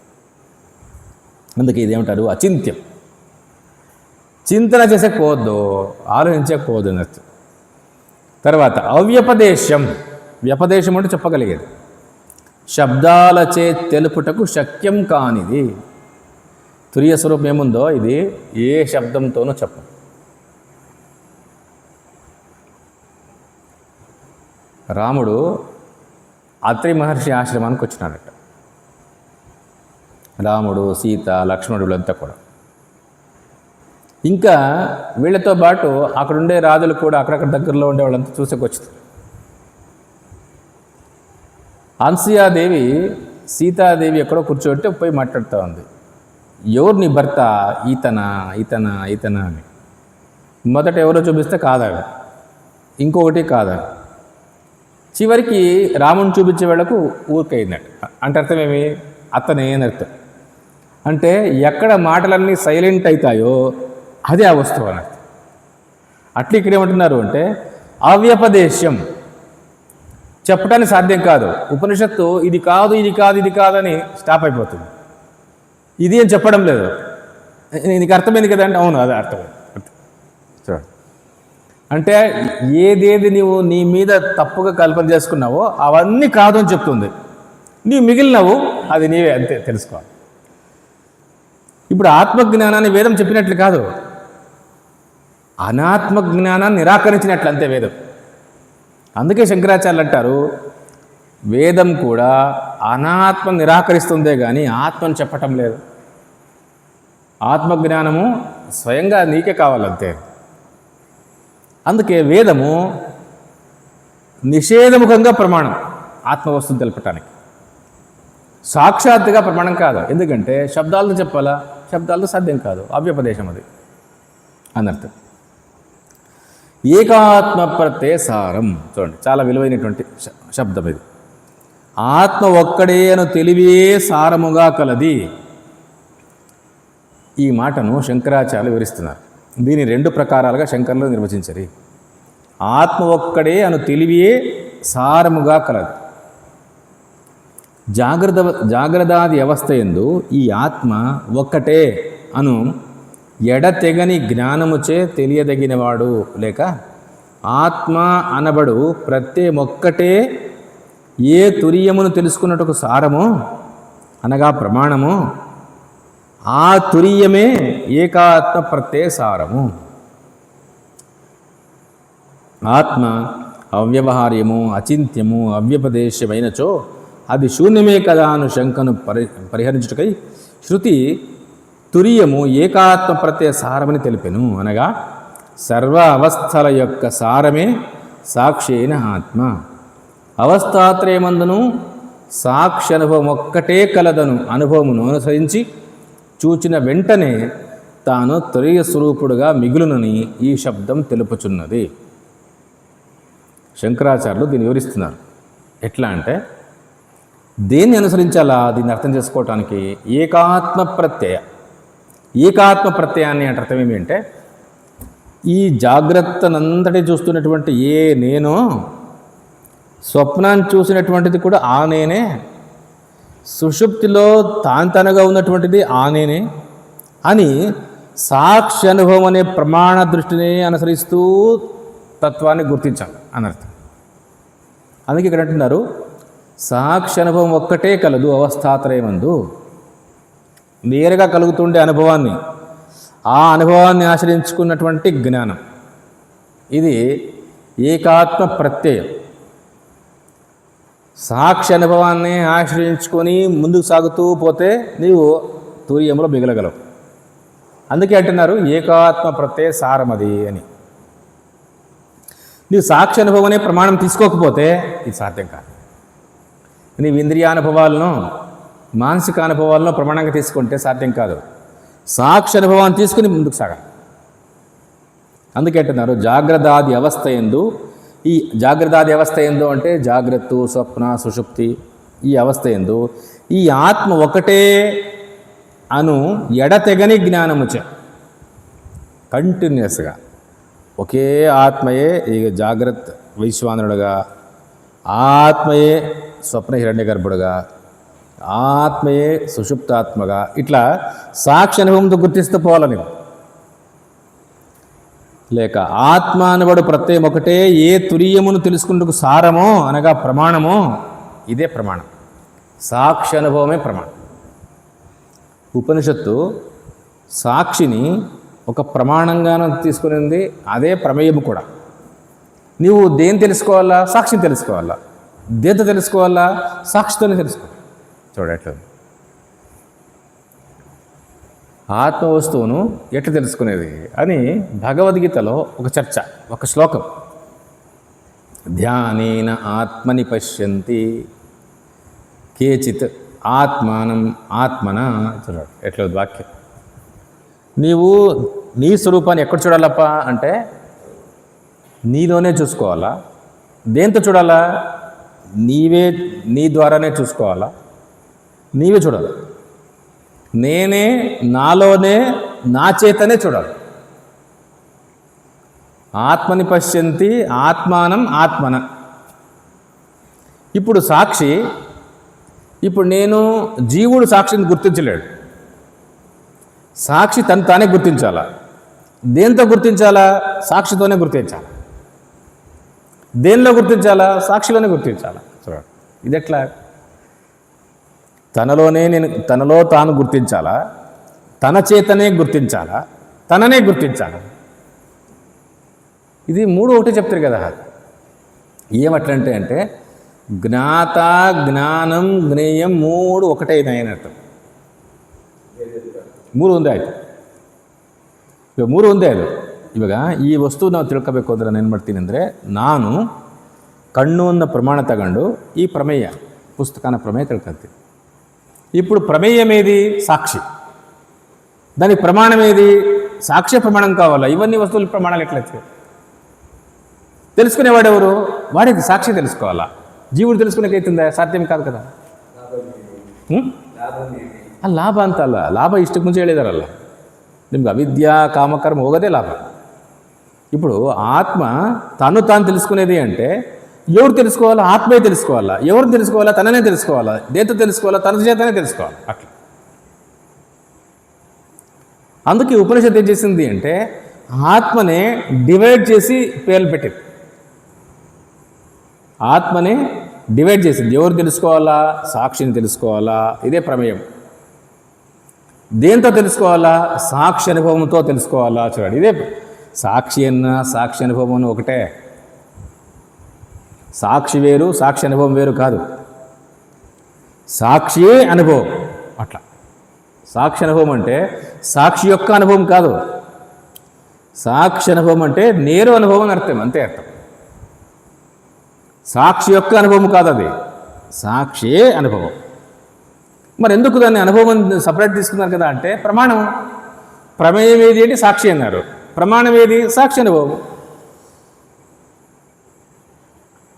అందుకే ఇదేమంటారు? అచింత్యం. చింతన చేసేకపోవద్దు, ఆలోచించకపోవద్దు అన్నట్టు. తర్వాత అవ్యపదేశం. వ్యపదేశం అంటే చెప్పగలిగేది, శబ్దాలచే తెలుపుటకు శక్యం కానిది. తురియ స్వరూపం ఏముందో ఇది ఏ శబ్దంతోనూ చెప్పం. రాముడు అత్రి మహర్షి ఆశ్రమానికి వచ్చినాడట. రాముడు, సీత, లక్ష్మణుడు వీళ్ళంతా కూడా. ఇంకా వీళ్ళతో పాటు అక్కడుండే రాజులు కూడా అక్కడక్కడ దగ్గరలో ఉండే వాళ్ళంతా చూసేకొచ్చుతారు. అనసూయాదేవి సీతాదేవి ఎక్కడో కూర్చోబెట్టి పోయి మాట్లాడుతూ ఉంది. ఎవరు నీ భర్త? ఈతనా ఈతనా ఈతనా అని. మొదట ఎవరో చూపిస్తే కాదా, ఇంకొకటి కాదా. చివరికి రాముని చూపించే వాళ్ళకు ఊరికైందట. అంటే అర్థమేమి? అతనే అని అర్థం. అంటే ఎక్కడ మాటలన్నీ సైలెంట్ అవుతాయో అదే ఆ వస్తువు అని అర్థం. అట్లా ఇక్కడ ఏమంటున్నారు అంటే అవ్యపదేశం. చెప్పడానికి సాధ్యం కాదు. ఉపనిషత్తు ఇది కాదు ఇది కాదు ఇది కాదని స్టాప్ అయిపోతుంది. ఇది అని చెప్పడం లేదు. నీకు అర్థమైంది కదా అంటే అవును అదే అర్థమైంది. చూడండి, అంటే ఏదేది నీవు నీ మీద తప్పుగా కల్పన చేసుకున్నావో అవన్నీ కాదు అని చెప్తుంది. నీవు మిగిలినవు అది నీవే, అంతే తెలుసుకోవాలి. ఇప్పుడు ఆత్మజ్ఞానాన్ని వేదం చెప్పినట్లు కాదు, అనాత్మజ్ఞానాన్ని నిరాకరించినట్లు అంతే వేదం. అందుకే శంకరాచార్యులు అంటారు వేదం కూడా అనాత్మ నిరాకరిస్తుందే కానీ ఆత్మను చెప్పటం లేదు. ఆత్మజ్ఞానము స్వయంగా నీకే కావాలంతే. అందుకే వేదము నిషేధముఖంగా ప్రమాణం ఆత్మవస్తుని తెలపటానికి, సాక్షాత్తుగా ప్రమాణం కాదు. ఎందుకంటే శబ్దాలతో చెప్పాలా, శబ్దాలతో సాధ్యం కాదు. అవ్యపదేశం అది అనర్థం. ఏకాత్మ ప్రత్యయ సారం. చూడండి, చాలా విలువైనటువంటి శబ్దం ఇది. ఆత్మ ఒక్కడే అను తెలివే సారముగా కలది. ఈ మాటను శంకరాచార్యులు వివరిస్తున్నారు. దీని రెండు ప్రకారాలుగా శంకరులు నిర్వచించారు. ఆత్మ ఒక్కడే అను తెలివే సారముగా కలదు. జాగ్రత్తాది అవస్థ యందు ఈ ఆత్మ ఒక్కటే అను ఎడతెగని జ్ఞానముచే తెలియదగినవాడు, లేక ఆత్మ అనబడు ప్రత్యయమొక్కటే ఏ తురియమును తెలుసుకున్నట్టుకు సారము అనగా ప్రమాణము, ఆ తురియమే ఏకాత్మ ప్రత్యయ సారము. ఆత్మ అవ్యవహార్యము, అచింత్యము, అవ్యపదేశమైనచో అది శూన్యమే కదా అను శంకను పరిహరించుటకై శృతి తురియము ఏకాత్మ ప్రత్యయ సారమని తెలిపెను. అనగా సర్వ అవస్థల యొక్క సారమే సాక్షి అయిన ఆత్మ. అవస్థాత్రయమందును సాక్షి అనుభవం ఒక్కటే కలదను అనుభవమును అనుసరించి చూచిన వెంటనే తాను తురియ స్వరూపుడుగా మిగులునని ఈ శబ్దం తెలుపుచున్నది. శంకరాచార్యులు దీన్ని వివరిస్తున్నారు. ఎట్లా అంటే, దేన్ని అనుసరించాలా దీన్ని అర్థం చేసుకోవటానికి ఏకాత్మ ప్రత్యయ. ఏకాత్మ ప్రత్యయాన్ని అంటే అర్థం ఏమి అంటే, ఈ జాగ్రత్తనంతటి చూస్తున్నటువంటి ఏ నేను, స్వప్నాన్ని చూసినటువంటిది కూడా ఆ నేనే, సుషుప్తిలో తానుగా ఉన్నటువంటిది ఆ నేనే అని సాక్షి అనుభవం అనే ప్రమాణ దృష్టిని అనుసరిస్తూ తత్వాన్ని గుర్తించాలి అని అర్థం. అందుకే ఇక్కడ అంటున్నారు, సాక్షి అనుభవం ఒక్కటే కలదు అవస్థాత్రయమందు. నేరుగా కలుగుతుండే అనుభవాన్ని, ఆ అనుభవాన్ని ఆశ్రయించుకున్నటువంటి జ్ఞానం, ఇది ఏకాత్మ ప్రత్యయం. సాక్షి అనుభవాన్ని ఆశ్రయించుకొని ముందుకు సాగుతూ పోతే నీవు తూర్యంలో మిగలగలవు. అందుకే అంటున్నారు ఏకాత్మ ప్రత్యయ సారమది అని. నీవు సాక్షి అనుభవమే ప్రమాణం తీసుకోకపోతే ఇది సాధ్యం కాదు. నీవు ఇంద్రియానుభవాలను, మానసిక అనుభవాలను ప్రమాణంగా తీసుకుంటే సాధ్యం కాదు. సాక్షి అనుభవాన్ని తీసుకుని ముందుకు సాగాలి. అందుకే అంటున్నారు జాగ్రత్తాది అవస్థ ఎందు. ఈ జాగ్రత్తాది అవస్థ ఎందు అంటే జాగ్రత్త, స్వప్న, సుషుప్తి ఈ అవస్థ ఎందు ఈ ఆత్మ ఒకటే అను ఎడతెగని జ్ఞానముచే కంటిన్యూస్గా ఒకే ఆత్మయే ఈ జాగ్రత్త వైశ్వానరుడుగా, ఆత్మయే స్వప్న హిరణ్య గర్భుడుగా, ఆత్మయే సుషుప్తాత్మగా, ఇట్లా సాక్షి అనుభవంతో గుర్తిస్తూ పోవాలని. లేక ఆత్మ అనబడు ప్రత్యయం ఒకటే ఏ తురియమును తెలుసుకుంటూ సారమో అనగా ప్రమాణమో, ఇదే ప్రమాణం. సాక్షి అనుభవమే ప్రమాణం. ఉపనిషత్తు సాక్షిని ఒక ప్రమాణంగాను తీసుకునింది, అదే ప్రమేయము కూడా. నీవు దేని తెలుసుకోవాలా? సాక్షిని తెలుసుకోవాలా. దేంతో తెలుసుకోవాలా? సాక్షితోనే తెలుసుకోవాలి. చూడట్లేదు ఆత్మ వస్తువును ఎట్లా తెలుసుకునేది అని భగవద్గీతలో ఒక చర్చ, ఒక శ్లోకం. ధ్యానేన ఆత్మని పశ్యంతి కేచిత్ ఆత్మానం ఆత్మన. చూడాలి ఎట్లా వాక్యం. నీవు నీ స్వరూపాన్ని ఎక్కడ చూడాలప్ప అంటే నీలోనే చూసుకోవాలా. దేంతో చూడాలా? నీవే, నీ ద్వారానే చూసుకోవాలా. నీవే చూడాలి. నేనే, నాలోనే, నా చేతనే చూడాలి. ఆత్మని పశ్యంతి ఆత్మానం ఆత్మన. ఇప్పుడు సాక్షి, ఇప్పుడు నేను జీవుడు సాక్షిని గుర్తించలేడు. సాక్షి తను తానే గుర్తించాలా. దేంతో గుర్తించాలా? సాక్షితోనే గుర్తించాలి. దేనిలో గుర్తించాలా? సాక్షిలోనే గుర్తించాలా. చూడండి ఇది ఎట్లా? తనలో తాను గుర్తించాలా, తన చేతనే గుర్తించాలా, తననే గుర్తించాలా. ఇది మూడు ఒకటే చెప్తారు కదా. ఏమట్లంటే అంటే జ్ఞాత, జ్ఞానం, జ్ఞేయం మూడు ఒకటే అయినట్టు. ಮೂರು ಒಂದೇ ಆಯಿತು. ಇವಾಗ ಮೂರು ಒಂದೇ ಅದು. ಇವಾಗ ಈ ವಸ್ತು ನಾವು ತಿಳ್ಕೋಬೇಕು ಅಂದರೆ ನಾನು ಏನು ಮಾಡ್ತೀನಿ ಅಂದರೆ, ನಾನು ಕಣ್ಣು ಅನ್ನೋ ಪ್ರಮಾಣ ತಗೊಂಡು ಈ ಪ್ರಮೇಯ పుస్తకాన ప్రమేయ తిಳ್కొంತೀನಿ. ఇప్పుడు ప్రమేయం ఏది? సాక్షి. దానికి ప్రమాణం ఏది? సాక్ష్య ప్రమాణం కావాలా. ఇవన్నీ వస్తువుల ప్రమాణాలు ఎట్లయితే తెలుసుకునేవాడు ఎవరు? వాడికి సాక్షి తెలుసుకోవాలా. జీవుడు తెలుసుకునేకైతుందా? సాధ్యం కాదు కదా. ಲಾಭ ಅಂತಲ್ಲ, ಲಾಭ ಇಷ್ಟಕ್ಕೆ ಮುಂಚೆ ಹೇಳಿದಾರಲ್ಲ, ನಿಮ್ಗೆ ಅವಿದ್ಯಾ ಕಾಮಕರ್ಮ ಹೋಗೋದೇ ಲಾಭ. ఇప్పుడు ఆత్మ తాను తెలుసుకునేది అంటే ఎవరు తెలుసుకోవాలా? ఆత్మే తెలుసుకోవాలా. ఎవరు తెలుసుకోవాలా? తననే తెలుసుకోవాలా. దేంతో తెలుసుకోవాలా? తన చేతనే తెలుసుకోవాలి. అట్లా అందుకే ఉపనిషత్తు ఏం చేసింది అంటే ఆత్మనే డివైడ్ చేసి పేర్లు పెట్టింది. ఆత్మనే డివైడ్ చేసింది. ఎవరు తెలుసుకోవాలా? సాక్షిని తెలుసుకోవాలా. ఇదే ప్రమేయం. దేంతో తెలుసుకోవాలా? సాక్షి అనుభవంతో తెలుసుకోవాలా. చూడండి ఇదే సాక్షి అన్న సాక్షి అనుభవం ఒకటే. సాక్షి వేరు, సాక్షి అనుభవం వేరు కాదు. సాక్షియే అనుభవం. అట్లా సాక్షి అనుభవం అంటే సాక్షి యొక్క అనుభవం కాదు. సాక్షి అనుభవం అంటే నేరు అనుభవం అని అర్థం, అంతే అర్థం. సాక్షి యొక్క అనుభవం కాదు అది, సాక్షియే అనుభవం. మరి ఎందుకు దాన్ని అనుభవం సపరేట్ తీసుకున్నారు కదా అంటే ప్రమాణం. ప్రమేయం ఏది అంటే సాక్షి అన్నారు, ప్రమాణం ఏది సాక్షి అనుభవం.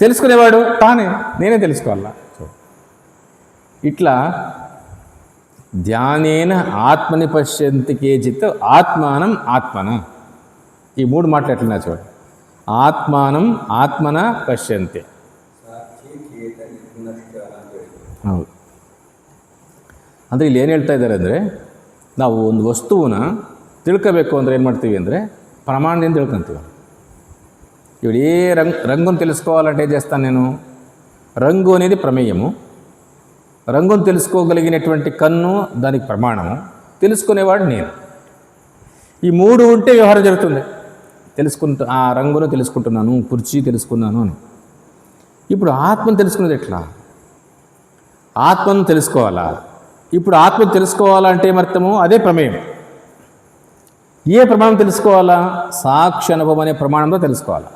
తెలుసుకునేవాడు తానే, నేనే తెలుసుకోవాలా. ఇట్లా ధ్యానేన ఆత్మని పశ్యంతి కేచిత్ ఆత్మానం ఆత్మన. ఈ మూడు మాటలు ఎట్లన్నా చూడండి. ఆత్మానం ఆత్మన పశ్యంతి. ಹೌದು. ಅಂದರೆ ಇಲ್ಲಿ ಏನು ಹೇಳ್ತಾ ಇದ್ದಾರೆ ಅಂದರೆ, ನಾವು ಒಂದು ವಸ್ತುವನ್ನ ತಿಳ್ಕೋಬೇಕು ಅಂದರೆ ಏನು ಮಾಡ್ತೀವಿ ಅಂದರೆ ಪ್ರಮಾಣದಿಂದ ತಿಳ್ಕೊತೀವಿ. ఇప్పుడు ఏ రంగును తెలుసుకోవాలంటే ఏం చేస్తాను నేను? రంగు అనేది ప్రమేయము, రంగును తెలుసుకోగలిగినటువంటి కన్ను దానికి ప్రమాణము, తెలుసుకునేవాడు నేను. ఈ మూడు ఉంటే వ్యవహారం జరుగుతుంది. ఆ రంగును తెలుసుకుంటున్నాను, కుర్చీ తెలుసుకున్నాను అని. ఇప్పుడు ఆత్మను తెలుసుకునేది ఎట్లా? ఆత్మను తెలుసుకోవాలా? ఇప్పుడు ఆత్మను తెలుసుకోవాలంటే ఏమర్థము? అదే ప్రమేయం. ఏ ప్రమాణం తెలుసుకోవాలా? సాక్షి అనుభవం అనే ప్రమాణంలో తెలుసుకోవాలా.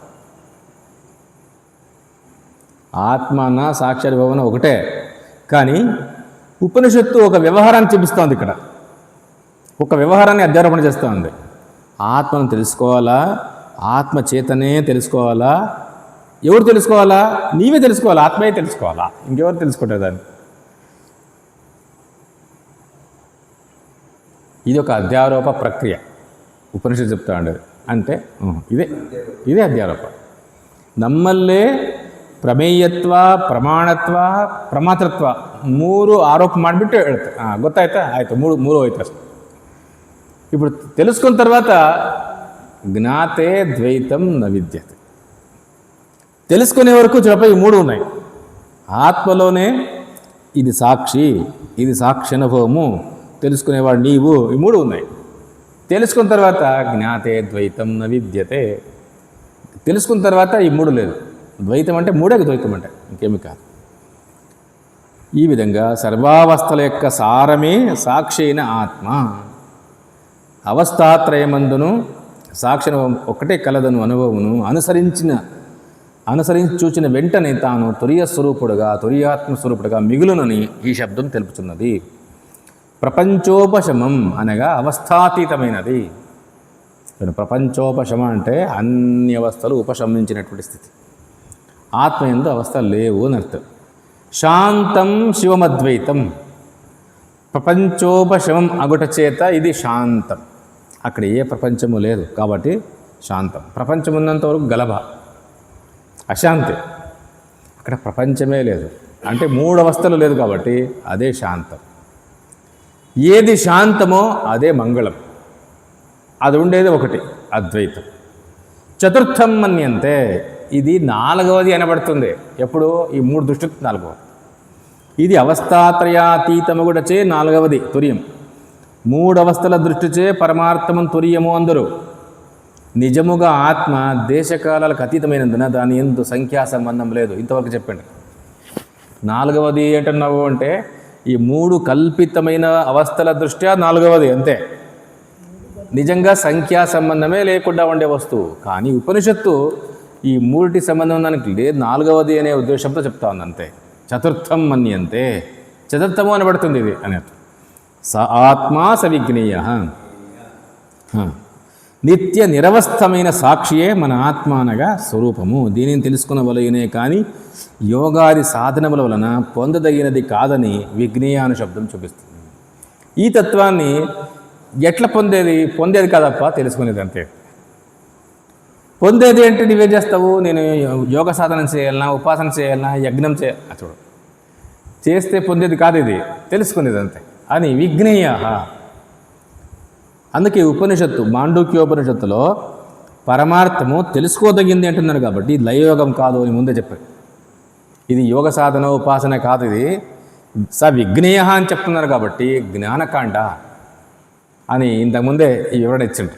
ఆత్మ అన్న సాక్షి అనుభవం ఒకటే, కానీ ఉపనిషత్తు ఒక వ్యవహారాన్ని చూపిస్తోంది. ఇక్కడ ఒక వ్యవహారాన్ని అధ్యారోపణ చేస్తూ ఉంది. ఆత్మను తెలుసుకోవాలా? ఆత్మ చేతనే తెలుసుకోవాలా? ఎవరు తెలుసుకోవాలా? నీవే తెలుసుకోవాలా, ఆత్మయే తెలుసుకోవాలా, ఇంకెవరు తెలుసుకుంటారు దాన్ని? ఇది ఒక అధ్యారోప ప్రక్రియ ఉపనిషత్తు చెప్తా ఉండేది. అంటే ಇದೇ ಅಧ್ಯಾರೋಪ. ನಮ್ಮಲ್ಲೇ ಪ್ರಮೇಯತ್ವ, ಪ್ರಮಾಣತ್ವ, ಪ್ರಮಾತೃತ್ವ ಮೂರು ಆರೋಪ ಮಾಡಿಬಿಟ್ಟು ಹೇಳ್ತಾರೆ. ಗೊತ್ತಾಯ್ತಾ? ಆಯಿತು, ಮೂರು ಹೋಯ್ತು ಅಷ್ಟೆ. ఇప్పుడు తెలుసుకున్న తర్వాత జ్ఞాతే ద్వైతం న విద్యతే. తెలుసుకునే వరకు చూడపై ఈ మూడు ఉన్నాయి. ఆత్మలోనే ఇది సాక్షి, ఇది సాక్షి అనుభవము, తెలుసుకునేవాడు నీవు, ఈ మూడు ఉన్నాయి. తెలుసుకున్న తర్వాత జ్ఞాతే ద్వైతం న విద్యతే. తెలుసుకున్న తర్వాత ఈ మూడు లేదు. ద్వైతం అంటే మూడే, ద్వైతం అంటే ఇంకేమి కాదు. ఈ విధంగా సర్వావస్థల యొక్క సారమే సాక్షి అయిన ఆత్మ. అవస్థాత్రయమందును సాక్షి ఒక్కటే కలదను అనుభవమును అనుసరించి చూచిన వెంటనే తాను తురియ స్వరూపుడుగా, తురియాత్మ స్వరూపుడుగా మిగులునని ఈ శబ్దం తెలుపుతున్నది. ప్రపంచోపశమం అనగా అవస్థాతీతమైనది. ప్రపంచోపశమ అంటే అన్ని అవస్థలు ఉపశమించినటువంటి స్థితి. ఆత్మ యందు అవస్థలు లేవు అని అర్థం. శాంతం శివమద్వైతం. ప్రపంచోపశమం అగుట చేత ఇది శాంతం. అక్కడ ఏ ప్రపంచము లేదు కాబట్టి శాంతం. ప్రపంచం ఉన్నంత వరకు గలభ, అశాంతి. అక్కడ ప్రపంచమే లేదు అంటే మూడు అవస్థలు లేదు కాబట్టి అదే శాంతం. ఏది శాంతమో అదే మంగళం. అది ఉండేది ఒకటి, అద్వైతం. చతుర్థం మన్యంతే, ఇది నాలుగవది అనబడుతుంది. ఎప్పుడు? ఈ మూడు దృష్టి నాలుగవది. ఇది అవస్థాత్రయాతీతముగుడచే నాలుగవది తుర్యం. మూడు అవస్థల దృష్టిచే పరమార్థము తుర్యము అందరు. నిజముగా ఆత్మ దేశకాలకు అతీతమైనందున దాని ఎందు సంఖ్యా సంబంధం లేదు. ఇంతవరకు చెప్పండి. నాలుగవది ఏంటన్నావు అంటే ఈ మూడు కల్పితమైన అవస్థల దృష్ట్యా నాలుగవది అంతే. నిజంగా సంఖ్యా సంబంధమే లేకుండా ఉండే వస్తువు. కానీ ఉపనిషత్తు ఈ మూడిటి సంబంధం దానికి లేదు, నాలుగవది అనే ఉద్దేశంతో చెప్తా ఉంది అంతే. చతుర్థం మన్యంతే, చతుర్థము అనబడుతుంది ఇది అనేది. స ఆత్మా సవిజ్ఞేయ, నిత్య నిరవస్థమైన సాక్షియే మన ఆత్మ అనగా స్వరూపము. దీనిని తెలుసుకున్న వలయనే కానీ యోగాది సాధనముల వలన పొందదగినది కాదని విజ్ఞేయ అనే శబ్దం చూపిస్తుంది. ఈ తత్వాన్ని ఎట్లా పొందేది కాదప్ప, తెలుసుకునేది అంతే. పొందేది అంటే నువ్వేం చేస్తావు? నేను యోగ సాధన చేయాలన్నా, ఉపాసన చేయాలన్నా, యజ్ఞం చూడు, చేస్తే పొందేది కాదు, ఇది తెలుసుకునేది అంతే అని విజ్ఞేయ. అందుకే ఉపనిషత్తు, మాండూక్యోపనిషత్తులో పరమార్థము తెలుసుకోదగింది అంటున్నారు కాబట్టి ఇది లయయోగం కాదు అని ముందే చెప్పారు. ఇది యోగ సాధన ఉపాసన కాదు, ఇది విజ్ఞేయ అని చెప్తున్నారు కాబట్టి జ్ఞానకాండ అని ఇంతకుముందే ఈ వివరణ ఇచ్చింది.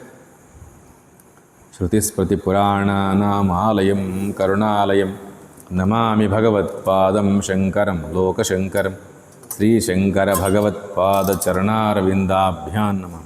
శృతిస్మృతి పురాణానామాలయం కరుణాలయం నమామి భగవత్పాదం శంకరం లోకశంకరం శ్రీశంకర భగవత్పాద చరణారవిందాభ్యాం నమః.